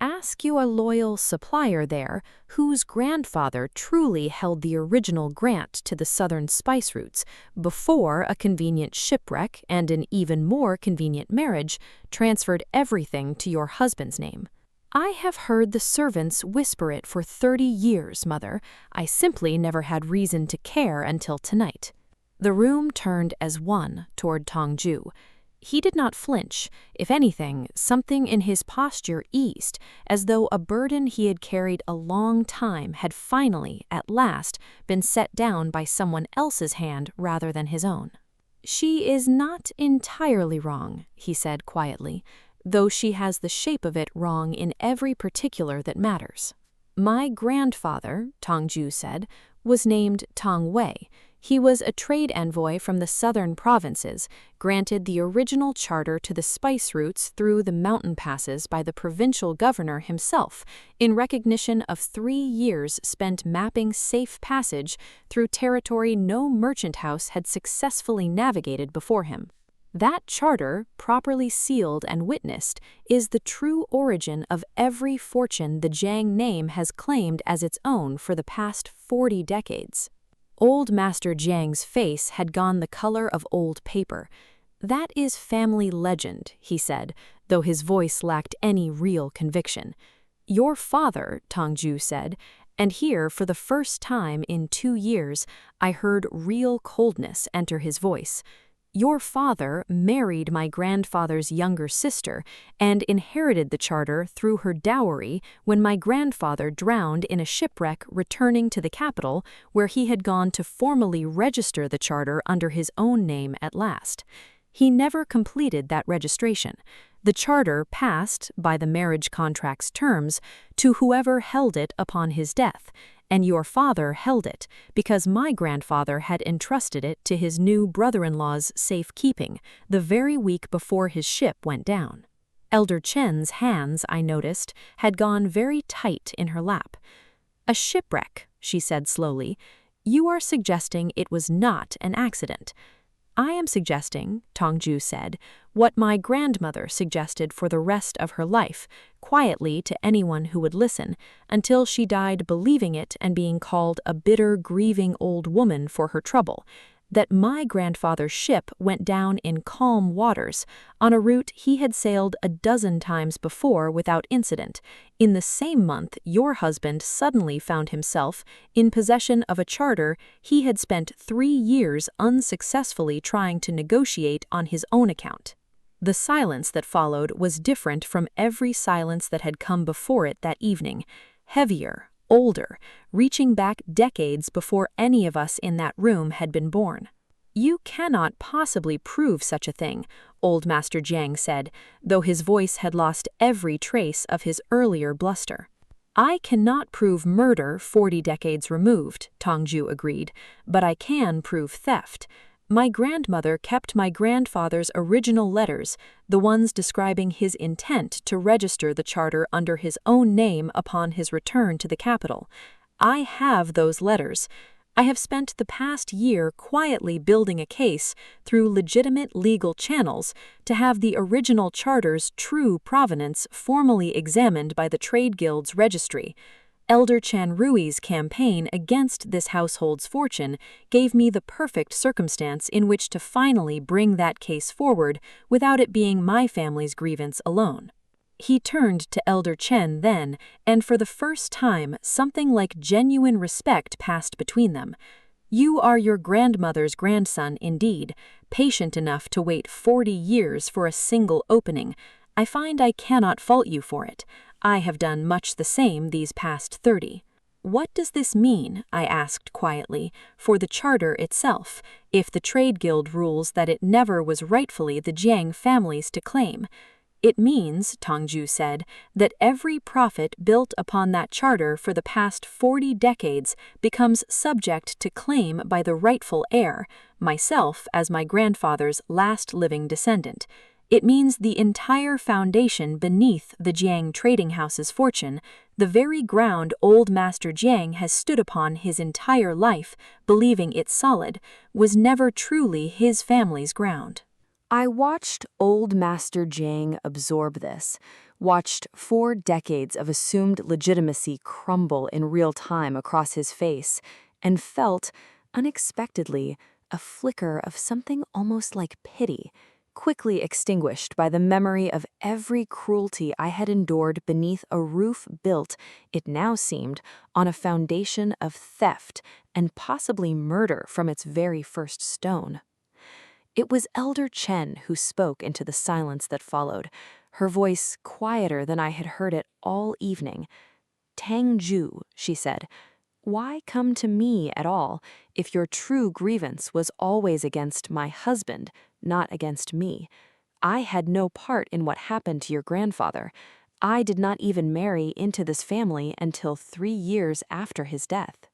"Ask you a loyal supplier there, whose grandfather truly held the original grant to the southern spice routes, before a convenient shipwreck and an even more convenient marriage transferred everything to your husband's name. I have heard the servants whisper it for 30 years, Mother. I simply never had reason to care until tonight." The room turned as one toward Tongju. He did not flinch. If anything, something in his posture eased, as though a burden he had carried a long time had finally, at last, been set down by someone else's hand rather than his own. "She is not entirely wrong," he said quietly, "though she has the shape of it wrong in every particular that matters. My grandfather," Tongju said, "was named Tong Wei. He was a trade envoy from the southern provinces, granted the original charter to the spice routes through the mountain passes by the provincial governor himself, in recognition of 3 years spent mapping safe passage through territory no merchant house had successfully navigated before him. That charter, properly sealed and witnessed, is the true origin of every fortune the Jiang name has claimed as its own for the past 40 decades. Old Master Jiang's face had gone the color of old paper. "That is family legend," he said, though his voice lacked any real conviction. "Your father," Tongju said, and here, for the first time in 2 years, I heard real coldness enter his voice. "Your father married my grandfather's younger sister and inherited the charter through her dowry when my grandfather drowned in a shipwreck returning to the capital, where he had gone to formally register the charter under his own name at last. He never completed that registration. The charter passed, by the marriage contract's terms, to whoever held it upon his death, and your father held it because my grandfather had entrusted it to his new brother-in-law's safekeeping the very week before his ship went down." Elder Chen's hands, I noticed, had gone very tight in her lap. "A shipwreck," she said slowly. "You are suggesting it was not an accident." "I am suggesting," Tongju said, "what my grandmother suggested for the rest of her life, quietly to anyone who would listen, until she died believing it and being called a bitter, grieving old woman for her trouble, that my grandfather's ship went down in calm waters, on a route he had sailed a dozen times before without incident, in the same month your husband suddenly found himself in possession of a charter he had spent 3 years unsuccessfully trying to negotiate on his own account." The silence that followed was different from every silence that had come before it that evening, heavier, older, reaching back decades before any of us in that room had been born. "You cannot possibly prove such a thing," old Master Jiang said, though his voice had lost every trace of his earlier bluster. "I cannot prove murder 40 decades removed," Tongju agreed, "but I can prove theft. My grandmother kept my grandfather's original letters, the ones describing his intent to register the charter under his own name upon his return to the capital. I have those letters. I have spent the past year quietly building a case through legitimate legal channels to have the original charter's true provenance formally examined by the Trade Guild's registry. Elder Chan Rui's campaign against this household's fortune gave me the perfect circumstance in which to finally bring that case forward without it being my family's grievance alone." He turned to Elder Chen then, and for the first time something like genuine respect passed between them. "You are your grandmother's grandson indeed, patient enough to wait 40 years for a single opening. I find I cannot fault you for it. I have done much the same these past 30. What does this mean, I asked quietly, for the charter itself, if the trade guild rules that it never was rightfully the Jiang family's to claim? It means, Tongju said, that every profit built upon that charter for the past 40 decades becomes subject to claim by the rightful heir, myself as my grandfather's last living descendant. It means the entire foundation beneath the Jiang trading house's fortune, the very ground old Master Jiang has stood upon his entire life, believing it solid, was never truly his family's ground." I watched old Master Jiang absorb this, watched 4 decades of assumed legitimacy crumble in real time across his face, and felt, unexpectedly, a flicker of something almost like pity, quickly extinguished by the memory of every cruelty I had endured beneath a roof built, it now seemed, on a foundation of theft and possibly murder from its very first stone. It was Elder Chen who spoke into the silence that followed, her voice quieter than I had heard it all evening. "Tang Ju," she said, "why come to me at all if your true grievance was always against my husband, not against me? I had no part in what happened to your grandfather. I did not even marry into this family until 3 years after his death."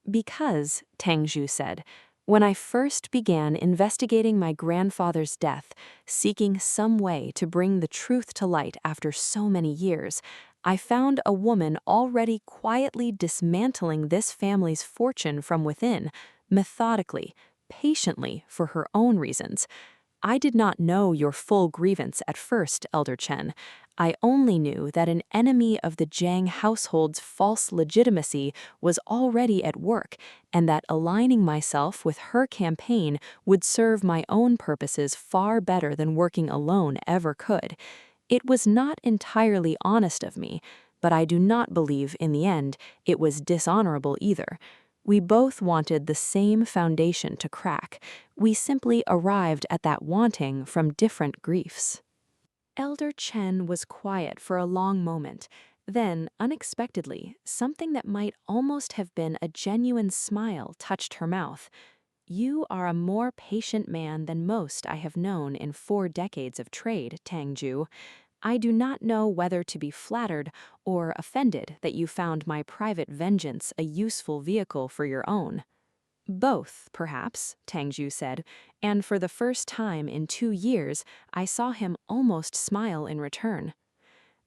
"Because," Tang Ju said, "when I first began investigating my grandfather's death, seeking some way to bring the truth to light after so many years, I found a woman already quietly dismantling this family's fortune from within, methodically, patiently, for her own reasons. I did not know your full grievance at first, Elder Chen. I only knew that an enemy of the Jiang household's false legitimacy was already at work, and that aligning myself with her campaign would serve my own purposes far better than working alone ever could. It was not entirely honest of me, but I do not believe, in the end, it was dishonorable either. We both wanted the same foundation to crack. We simply arrived at that wanting from different griefs." Elder Chen was quiet for a long moment. Then, unexpectedly, something that might almost have been a genuine smile touched her mouth. "You are a more patient man than most I have known in 4 decades of trade, Tang Ju. I do not know whether to be flattered or offended that you found my private vengeance a useful vehicle for your own." "Both, perhaps," Tangju said, and for the first time in 2 years, I saw him almost smile in return.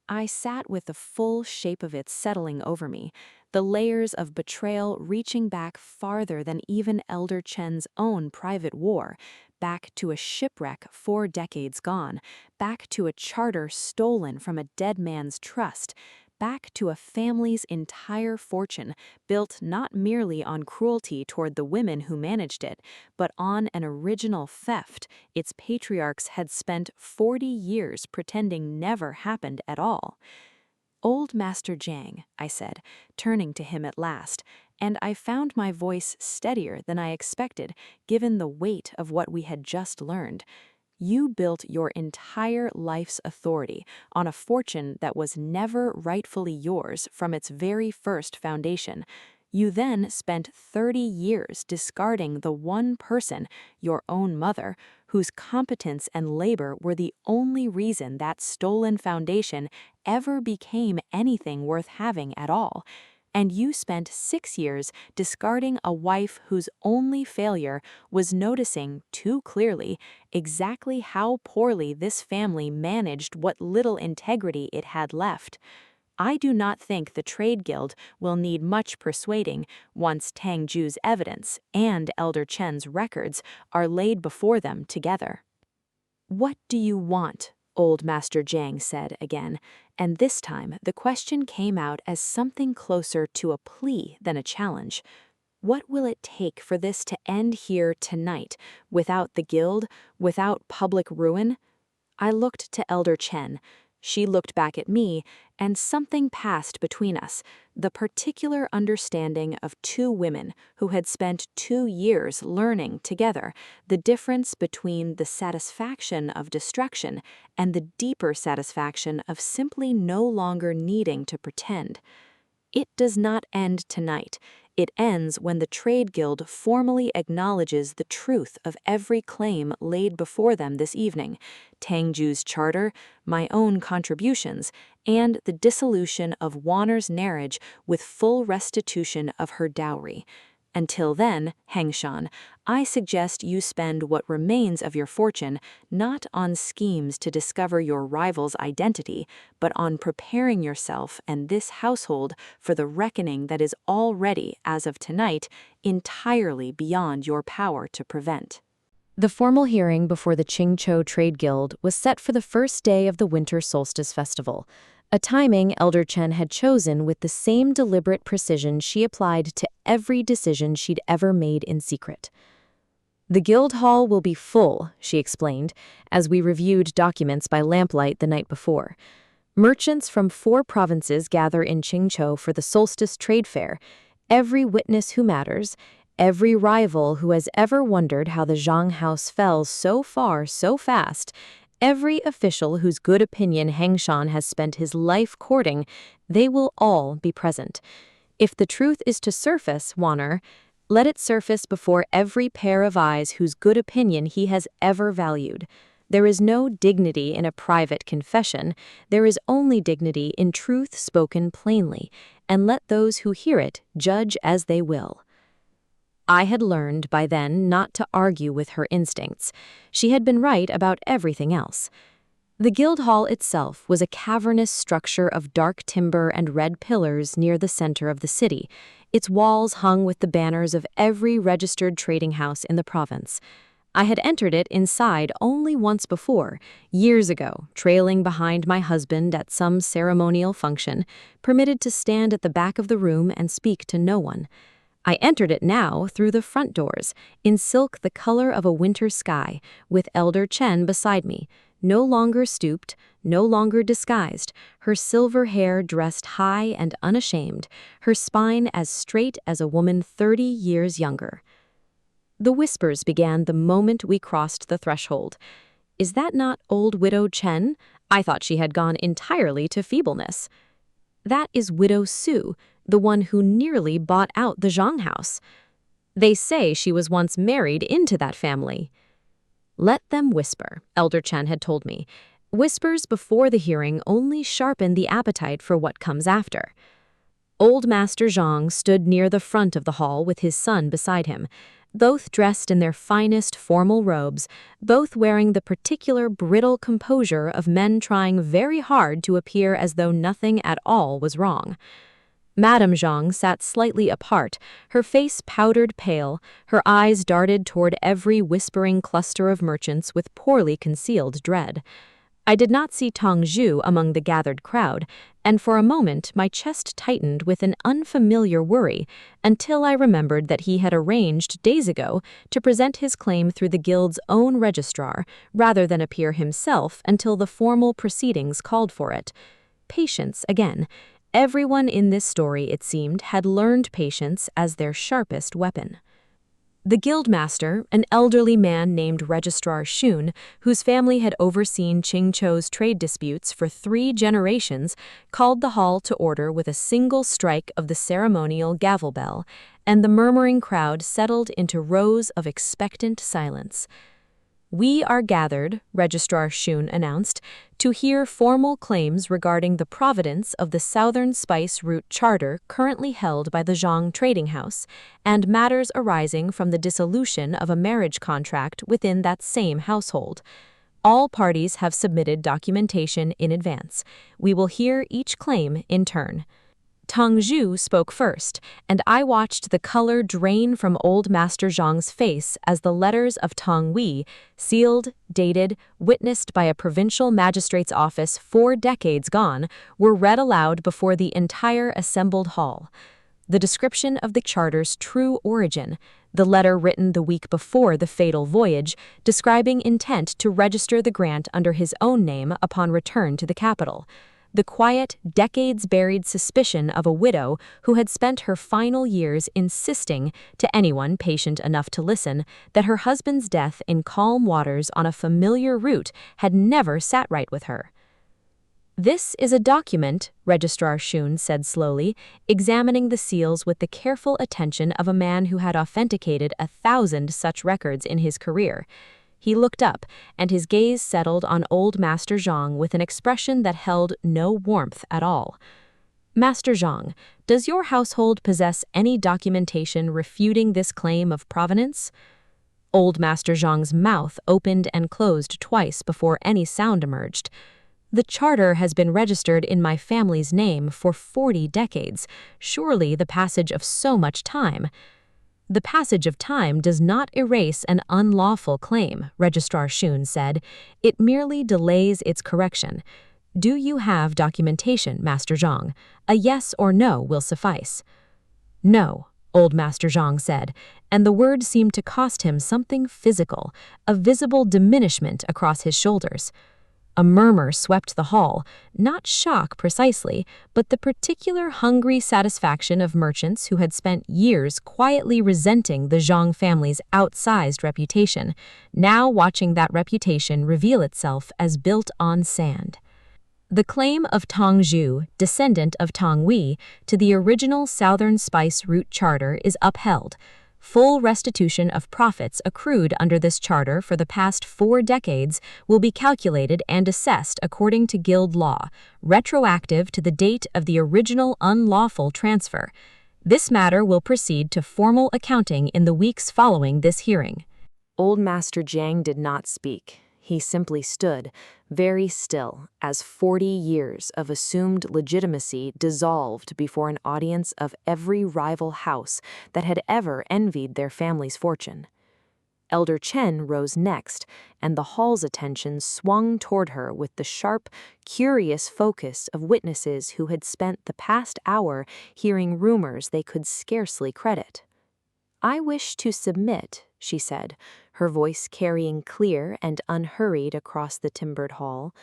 I sat with the full shape of it settling over me, the layers of betrayal reaching back farther than even Elder Chen's own private war, back to a shipwreck 4 decades gone, back to a charter stolen from a dead man's trust, back to a family's entire fortune built not merely on cruelty toward the women who managed it, but on an original theft its patriarchs had spent 40 years pretending never happened at all. "Old Master Jiang," I said, turning to him at last, and I found my voice steadier than I expected, given the weight of what we had just learned. "You built your entire life's authority on a fortune that was never rightfully yours from its very first foundation. You then spent 30 years discarding the one person, your own mother, whose competence and labor were the only reason that stolen foundation ever became anything worth having at all. And you spent 6 years discarding a wife whose only failure was noticing too clearly exactly how poorly this family managed what little integrity it had left. I do not think the Trade Guild will need much persuading once Tang Ju's evidence and Elder Chen's records are laid before them together." "What do you want?" Old Master Jiang said again, and this time the question came out as something closer to a plea than a challenge. "What will it take for this to end here tonight, without the guild, without public ruin?" I looked to Elder Chen. She looked back at me, and something passed between us, the particular understanding of two women who had spent 2 years learning together the difference between the satisfaction of destruction and the deeper satisfaction of simply no longer needing to pretend. It does not end tonight. It ends when the Trade Guild formally acknowledges the truth of every claim laid before them this evening: Tangju's charter, my own contributions, and the dissolution of Wanner's marriage with full restitution of her dowry. Until then, Hengshan, I suggest you spend what remains of your fortune not on schemes to discover your rival's identity, but on preparing yourself and this household for the reckoning that is already, as of tonight, entirely beyond your power to prevent. The formal hearing before the Qingzhou Trade Guild was set for the first day of the Winter Solstice Festival, a timing Elder Chen had chosen with the same deliberate precision she applied to every decision she'd ever made in secret. "The guild hall will be full," she explained, as we reviewed documents by lamplight the night before. "Merchants from 4 provinces gather in Qingzhou for the Solstice Trade Fair. Every witness who matters, every rival who has ever wondered how the Zhang house fell so far so fast, every official whose good opinion Hengshan has spent his life courting, they will all be present. If the truth is to surface, Wanner, let it surface before every pair of eyes whose good opinion he has ever valued. There is no dignity in a private confession. There is only dignity in truth spoken plainly, and let those who hear it judge as they will." I had learned by then not to argue with her instincts. She had been right about everything else. The guild hall itself was a cavernous structure of dark timber and red pillars near the center of the city, its walls hung with the banners of every registered trading house in the province. I had entered it inside only once before, years ago, trailing behind my husband at some ceremonial function, permitted to stand at the back of the room and speak to no one. I entered it now through the front doors, in silk the color of a winter sky, with Elder Chen beside me, no longer stooped, no longer disguised, her silver hair dressed high and unashamed, her spine as straight as a woman 30 years younger. The whispers began the moment we crossed the threshold. "Is that not old Widow Chen? I thought she had gone entirely to feebleness." "That is Widow Su, the one who nearly bought out the Zhang house. They say she was once married into that family." "Let them whisper," Elder Chen had told me. "Whispers before the hearing only sharpen the appetite for what comes after." Old Master Zhang stood near the front of the hall with his son beside him, both dressed in their finest formal robes, both wearing the particular brittle composure of men trying very hard to appear as though nothing at all was wrong. Madame Zhang sat slightly apart, her face powdered pale, her eyes darted toward every whispering cluster of merchants with poorly concealed dread. I did not see Tong Zhu among the gathered crowd, and for a moment my chest tightened with an unfamiliar worry, until I remembered that he had arranged days ago to present his claim through the guild's own registrar, rather than appear himself until the formal proceedings called for it. Patience again. Everyone in this story, it seemed, had learned patience as their sharpest weapon. The guildmaster, an elderly man named Registrar Shun, whose family had overseen Qingzhou's trade disputes for 3 generations, called the hall to order with a single strike of the ceremonial gavel bell, and the murmuring crowd settled into rows of expectant silence. "We are gathered," Registrar Shun announced, "to hear formal claims regarding the providence of the Southern Spice Route Charter currently held by the Zhang Trading House, and matters arising from the dissolution of a marriage contract within that same household. All parties have submitted documentation in advance. We will hear each claim in turn." Tong Zhu spoke first, and I watched the color drain from old Master Zhang's face as the letters of Tong Wei, sealed, dated, witnessed by a provincial magistrate's office 4 decades gone, were read aloud before the entire assembled hall. The description of the charter's true origin, the letter written the week before the fatal voyage, describing intent to register the grant under his own name upon return to the capital. The quiet, decades-buried suspicion of a widow who had spent her final years insisting, to anyone patient enough to listen, that her husband's death in calm waters on a familiar route had never sat right with her. "This is a document," Registrar Shun said slowly, examining the seals with the careful attention of a man who had authenticated 1,000 such records in his career. He looked up, and his gaze settled on old Master Zhang with an expression that held no warmth at all. "Master Zhang, does your household possess any documentation refuting this claim of provenance?" Old Master Zhang's mouth opened and closed twice before any sound emerged. "The charter has been registered in my family's name for 40 decades. Surely the passage of so much time." "The passage of time does not erase an unlawful claim," Registrar Shun said. "It merely delays its correction. Do you have documentation, Master Zhang? A yes or no will suffice." "No," old Master Zhang said, and the word seemed to cost him something physical, a visible diminishment across his shoulders. A murmur swept the hall, not shock precisely, but the particular hungry satisfaction of merchants who had spent years quietly resenting the Zhang family's outsized reputation, now watching that reputation reveal itself as built on sand. The claim of Tong Zhu, descendant of Tong Wei, to the original Southern Spice Route Charter is upheld. Full restitution of profits accrued under this charter for the past 4 decades will be calculated and assessed according to guild law, retroactive to the date of the original unlawful transfer. This matter will proceed to formal accounting in the weeks following this hearing. Old Master Jiang did not speak. He simply stood, very still, as 40 years of assumed legitimacy dissolved before an audience of every rival house that had ever envied their family's fortune. Elder Chen rose next, and the hall's attention swung toward her with the sharp, curious focus of witnesses who had spent the past hour hearing rumors they could scarcely credit. "I wish to submit," she said, her voice carrying clear and unhurried across the timbered hall,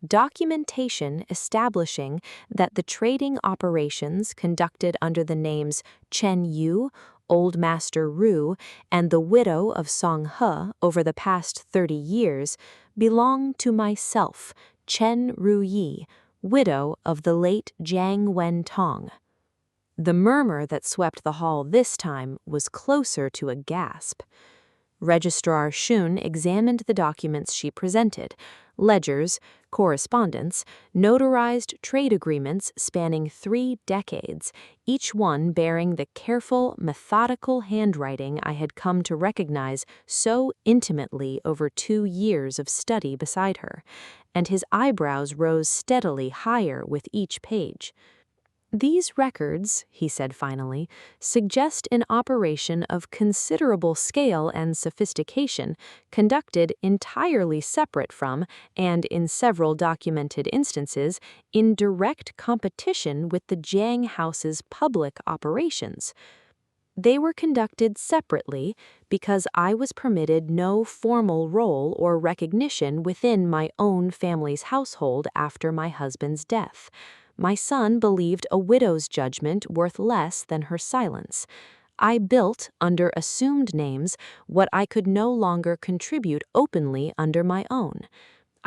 "documentation establishing that the trading operations conducted under the names Chen Yu, Old Master Ru, and the widow of Song He over the past 30 years belong to myself, Chen Ru Yi, widow of the late Jiang Wen Tong." The murmur that swept the hall this time was closer to a gasp. Registrar Shun examined the documents she presented: ledgers, correspondence, notarized trade agreements spanning 3 decades, each one bearing the careful, methodical handwriting I had come to recognize so intimately over 2 years of study beside her, and his eyebrows rose steadily higher with each page. "These records," he said finally, "suggest an operation of considerable scale and sophistication, conducted entirely separate from, and in several documented instances, in direct competition with the Jiang House's public operations. They were conducted separately because I was permitted no formal role or recognition within my own family's household after my husband's death. My son believed a widow's judgment worth less than her silence. I built, under assumed names, what I could no longer contribute openly under my own.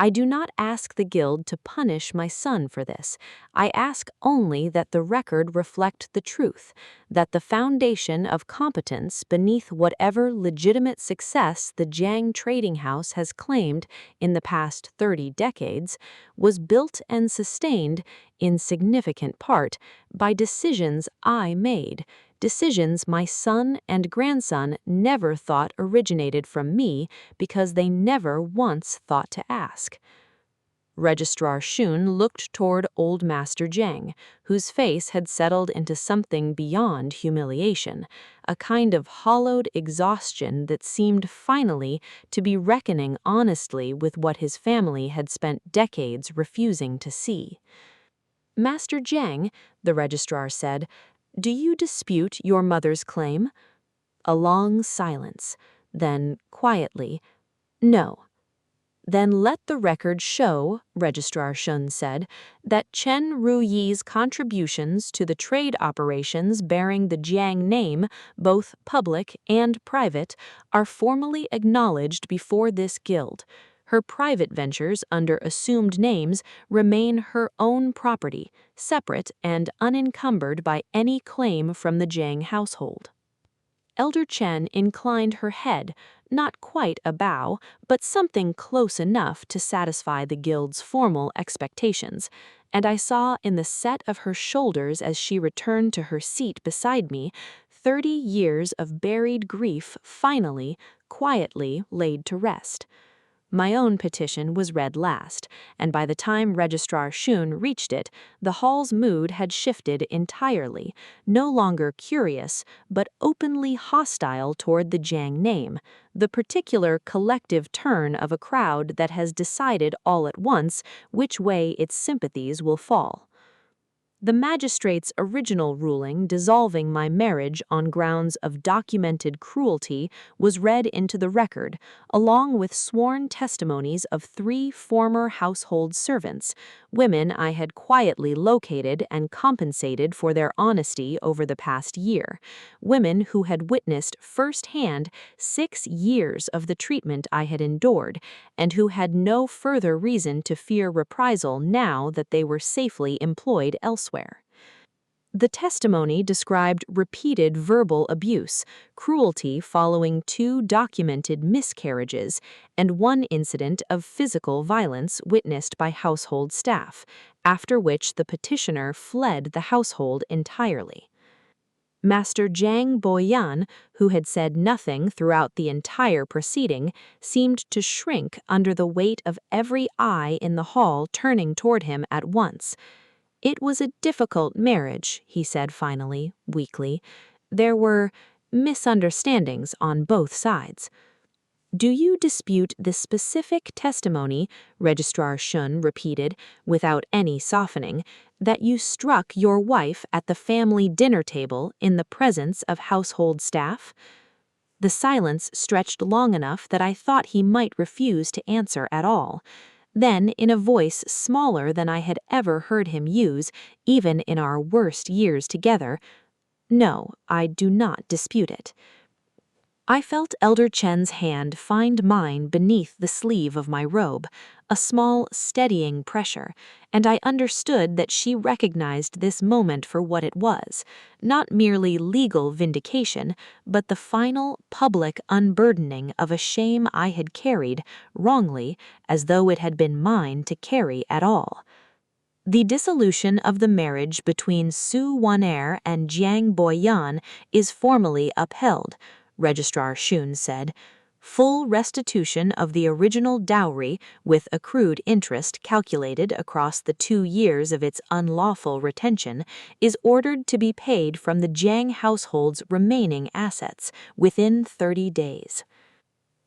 I do not ask the Guild to punish my son for this. I ask only that the record reflect the truth, that the foundation of competence beneath whatever legitimate success the Jiang Trading House has claimed in the past 30 decades was built and sustained, in significant part, by decisions I made, decisions my son and grandson never thought originated from me because they never once thought to ask." Registrar Shun looked toward Old Master Jiang, whose face had settled into something beyond humiliation, a kind of hollowed exhaustion that seemed finally to be reckoning honestly with what his family had spent decades refusing to see. "Master Jiang," the registrar said, "do you dispute your mother's claim?" A long silence. Then, quietly, "No." "Then let the record show," Registrar Shun said, "that Chen Ruyi's contributions to the trade operations bearing the Jiang name, both public and private, are formally acknowledged before this guild. Her private ventures under assumed names remain her own property, separate and unencumbered by any claim from the Jiang household." Elder Chen inclined her head, not quite a bow, but something close enough to satisfy the guild's formal expectations, and I saw in the set of her shoulders as she returned to her seat beside me 30 years of buried grief finally, quietly laid to rest. My own petition was read last, and by the time Registrar Shun reached it, the hall's mood had shifted entirely, no longer curious, but openly hostile toward the Jiang name, the particular collective turn of a crowd that has decided all at once which way its sympathies will fall. The magistrate's original ruling dissolving my marriage on grounds of documented cruelty was read into the record, along with sworn testimonies of 3 former household servants, women I had quietly located and compensated for their honesty over the past year, women who had witnessed firsthand 6 years of the treatment I had endured, and who had no further reason to fear reprisal now that they were safely employed elsewhere. The testimony described repeated verbal abuse, cruelty following 2 documented miscarriages, and 1 incident of physical violence witnessed by household staff, after which the petitioner fled the household entirely. Master Jiang Boyan, who had said nothing throughout the entire proceeding, seemed to shrink under the weight of every eye in the hall turning toward him at once. "It was a difficult marriage," he said finally, weakly. "There were misunderstandings on both sides." "Do you dispute the specific testimony," Registrar Shun repeated, without any softening, "that you struck your wife at the family dinner table in the presence of household staff?" The silence stretched long enough that I thought he might refuse to answer at all. Then, in a voice smaller than I had ever heard him use, even in our worst years together, "No, I do not dispute it." I felt Elder Chen's hand find mine beneath the sleeve of my robe, a small, steadying pressure, and I understood that she recognized this moment for what it was, not merely legal vindication, but the final, public unburdening of a shame I had carried, wrongly, as though it had been mine to carry at all. "The dissolution of the marriage between Su Waner and Jiang Boyan is formally upheld," Registrar Shun said. "Full restitution of the original dowry, with accrued interest calculated across the 2 years of its unlawful retention, is ordered to be paid from the Jiang household's remaining assets within 30 days.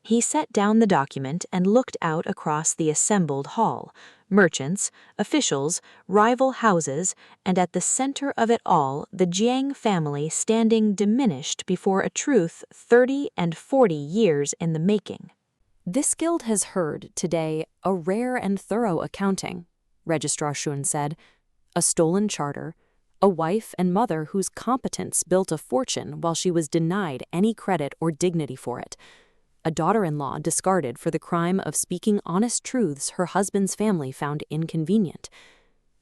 He set down the document and looked out across the assembled hall, merchants, officials, rival houses, and at the center of it all the Jiang family standing diminished before a truth 30 and 40 years in the making. "This guild has heard, today, a rare and thorough accounting," Registrar Shun said. "A stolen charter, a wife and mother whose competence built a fortune while she was denied any credit or dignity for it, a daughter-in-law discarded for the crime of speaking honest truths her husband's family found inconvenient.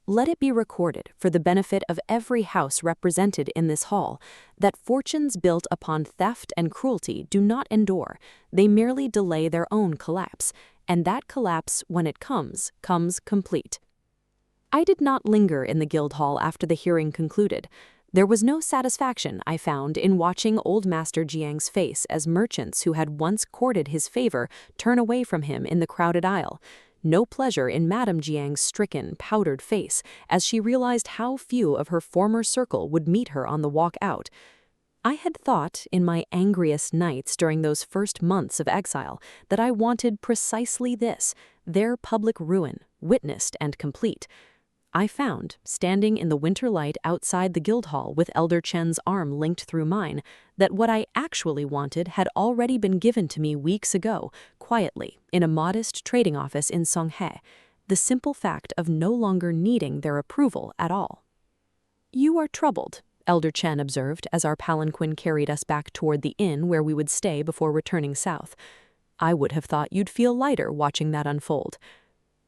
Let it be recorded for the benefit of every house represented in this hall that fortunes built upon theft and cruelty do not endure, they merely delay their own collapse, and that collapse, when it comes, comes complete." I did not linger in the guild hall after the hearing concluded. There was no satisfaction, I found, in watching old Master Jiang's face as merchants who had once courted his favor turn away from him in the crowded aisle. No pleasure in Madame Jiang's stricken, powdered face as she realized how few of her former circle would meet her on the walk out. I had thought, in my angriest nights during those first months of exile, that I wanted precisely this, their public ruin, witnessed and complete. I found, standing in the winter light outside the Guildhall with Elder Chen's arm linked through mine, that what I actually wanted had already been given to me weeks ago, quietly, in a modest trading office in Songhae, the simple fact of no longer needing their approval at all. "You are troubled," Elder Chen observed as our palanquin carried us back toward the inn where we would stay before returning south. "I would have thought you'd feel lighter watching that unfold."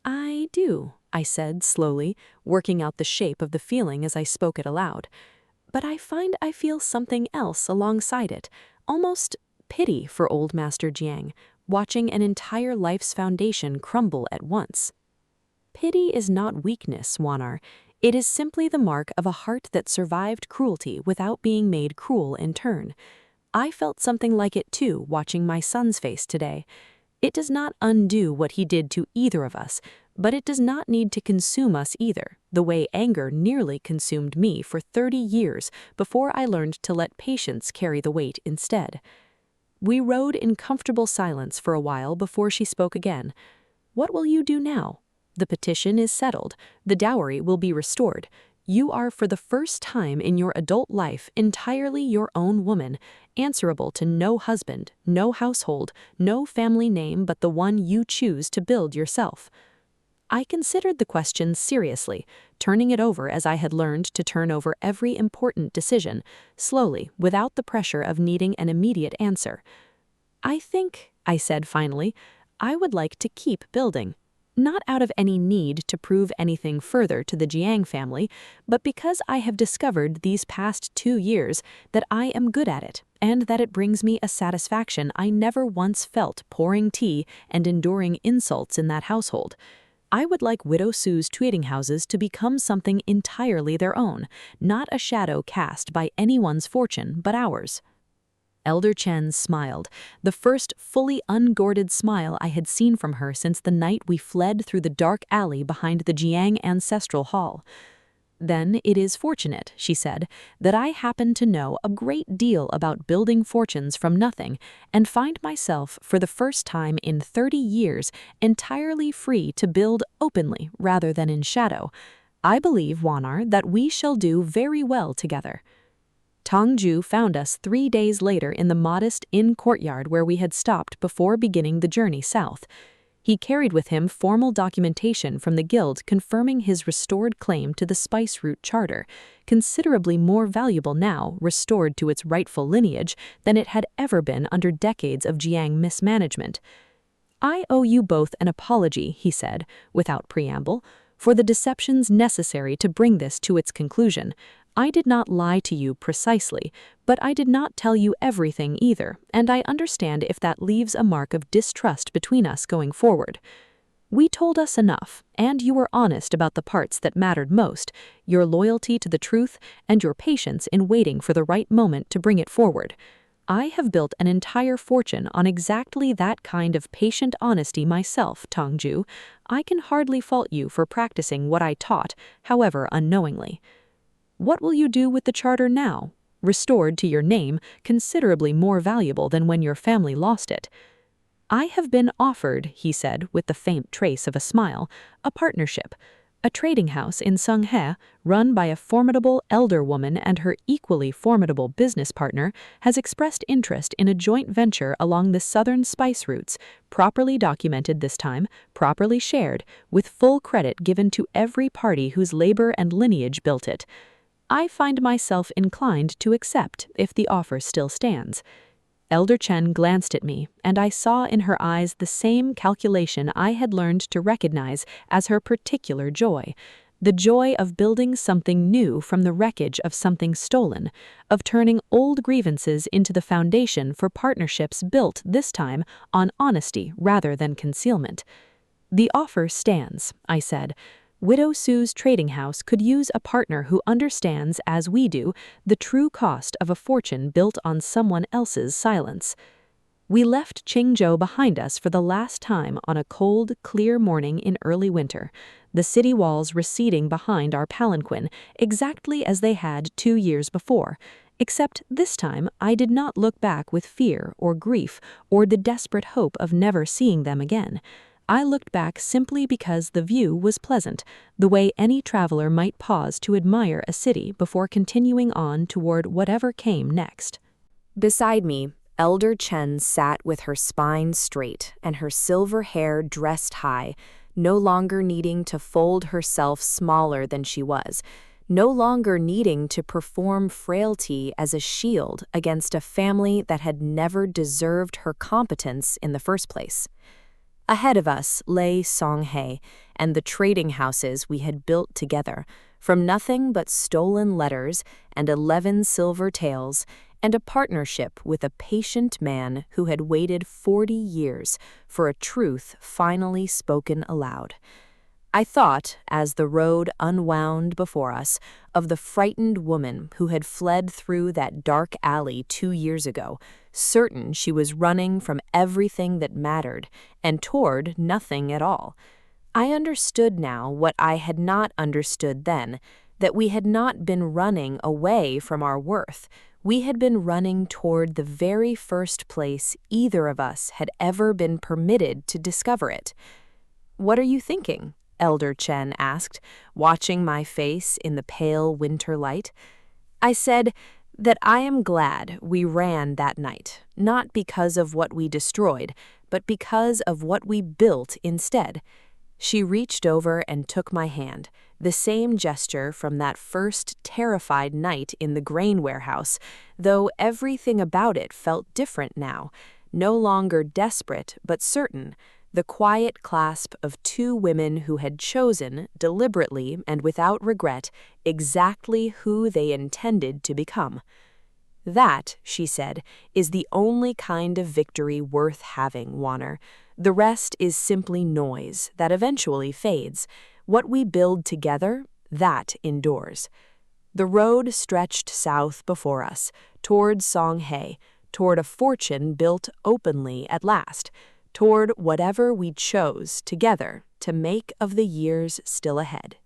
"I do," I said slowly, working out the shape of the feeling as I spoke it aloud. "But I find I feel something else alongside it, almost pity for old Master Jiang, watching an entire life's foundation crumble at once." "Pity is not weakness, Wanar. It is simply the mark of a heart that survived cruelty without being made cruel in turn. I felt something like it too watching my son's face today. It does not undo what he did to either of us, but it does not need to consume us either, the way anger nearly consumed me for 30 years before I learned to let patience carry the weight instead." We rode in comfortable silence for a while before she spoke again. "What will you do now? The petition is settled. The dowry will be restored. You are for the first time in your adult life entirely your own woman, answerable to no husband, no household, no family name but the one you choose to build yourself." I considered the question seriously, turning it over as I had learned to turn over every important decision, slowly, without the pressure of needing an immediate answer. "I think," I said finally, "I would like to keep building. Not out of any need to prove anything further to the Jiang family, but because I have discovered these past 2 years that I am good at it, and that it brings me a satisfaction I never once felt pouring tea and enduring insults in that household. I would like Widow Sue's trading houses to become something entirely their own, not a shadow cast by anyone's fortune but ours." Elder Chen smiled, the first fully ungorded smile I had seen from her since the night we fled through the dark alley behind the Jiang Ancestral Hall. "Then it is fortunate," she said, "that I happen to know a great deal about building fortunes from nothing, and find myself, for the first time in 30 years, entirely free to build openly rather than in shadow. I believe, Wanar, that we shall do very well together." Tongju found us 3 days later in the modest inn courtyard where we had stopped before beginning the journey south. He carried with him formal documentation from the guild confirming his restored claim to the Spice Route Charter, considerably more valuable now, restored to its rightful lineage, than it had ever been under decades of Jiang mismanagement. "I owe you both an apology," he said, without preamble, "for the deceptions necessary to bring this to its conclusion. I did not lie to you precisely, but I did not tell you everything either, and I understand if that leaves a mark of distrust between us going forward. We told us enough, and you were honest about the parts that mattered most, your loyalty to the truth and your patience in waiting for the right moment to bring it forward. I have built an entire fortune on exactly that kind of patient honesty myself, Tongju. I can hardly fault you for practicing what I taught, however unknowingly. What will you do with the charter now? Restored to your name, considerably more valuable than when your family lost it." "I have been offered," he said with the faint trace of a smile, "a partnership. A trading house in Songhae, run by a formidable elder woman and her equally formidable business partner, has expressed interest in a joint venture along the southern spice routes, properly documented this time, properly shared, with full credit given to every party whose labor and lineage built it. I find myself inclined to accept if the offer still stands." Elder Chen glanced at me, and I saw in her eyes the same calculation I had learned to recognize as her particular joy, the joy of building something new from the wreckage of something stolen, of turning old grievances into the foundation for partnerships built, this time, on honesty rather than concealment. "The offer stands," I said. "Widow Sue's trading house could use a partner who understands, as we do, the true cost of a fortune built on someone else's silence." We left Qingzhou behind us for the last time on a cold, clear morning in early winter, the city walls receding behind our palanquin exactly as they had 2 years before, except this time I did not look back with fear or grief or the desperate hope of never seeing them again. I looked back simply because the view was pleasant, the way any traveler might pause to admire a city before continuing on toward whatever came next. Beside me, Elder Chen sat with her spine straight and her silver hair dressed high, no longer needing to fold herself smaller than she was, no longer needing to perform frailty as a shield against a family that had never deserved her competence in the first place. Ahead of us lay Songhae and the trading houses we had built together, from nothing but stolen letters and 11 silver taels, and a partnership with a patient man who had waited 40 years for a truth finally spoken aloud. I thought, as the road unwound before us, of the frightened woman who had fled through that dark alley 2 years ago, certain she was running from everything that mattered and toward nothing at all. I understood now what I had not understood then, that we had not been running away from our worth. We had been running toward the very first place either of us had ever been permitted to discover it. "What are you thinking?" Elder Chen asked, watching my face in the pale winter light. I said that I am glad we ran that night, not because of what we destroyed, but because of what we built instead. She reached over and took my hand, the same gesture from that first terrified night in the grain warehouse, though everything about it felt different now, no longer desperate but certain, the quiet clasp of two women who had chosen, deliberately and without regret, exactly who they intended to become. "That," she said, "is the only kind of victory worth having, Warner. The rest is simply noise that eventually fades. What we build together, that endures." The road stretched south before us, toward Songhae, toward a fortune built openly at last, toward whatever we chose together to make of the years still ahead.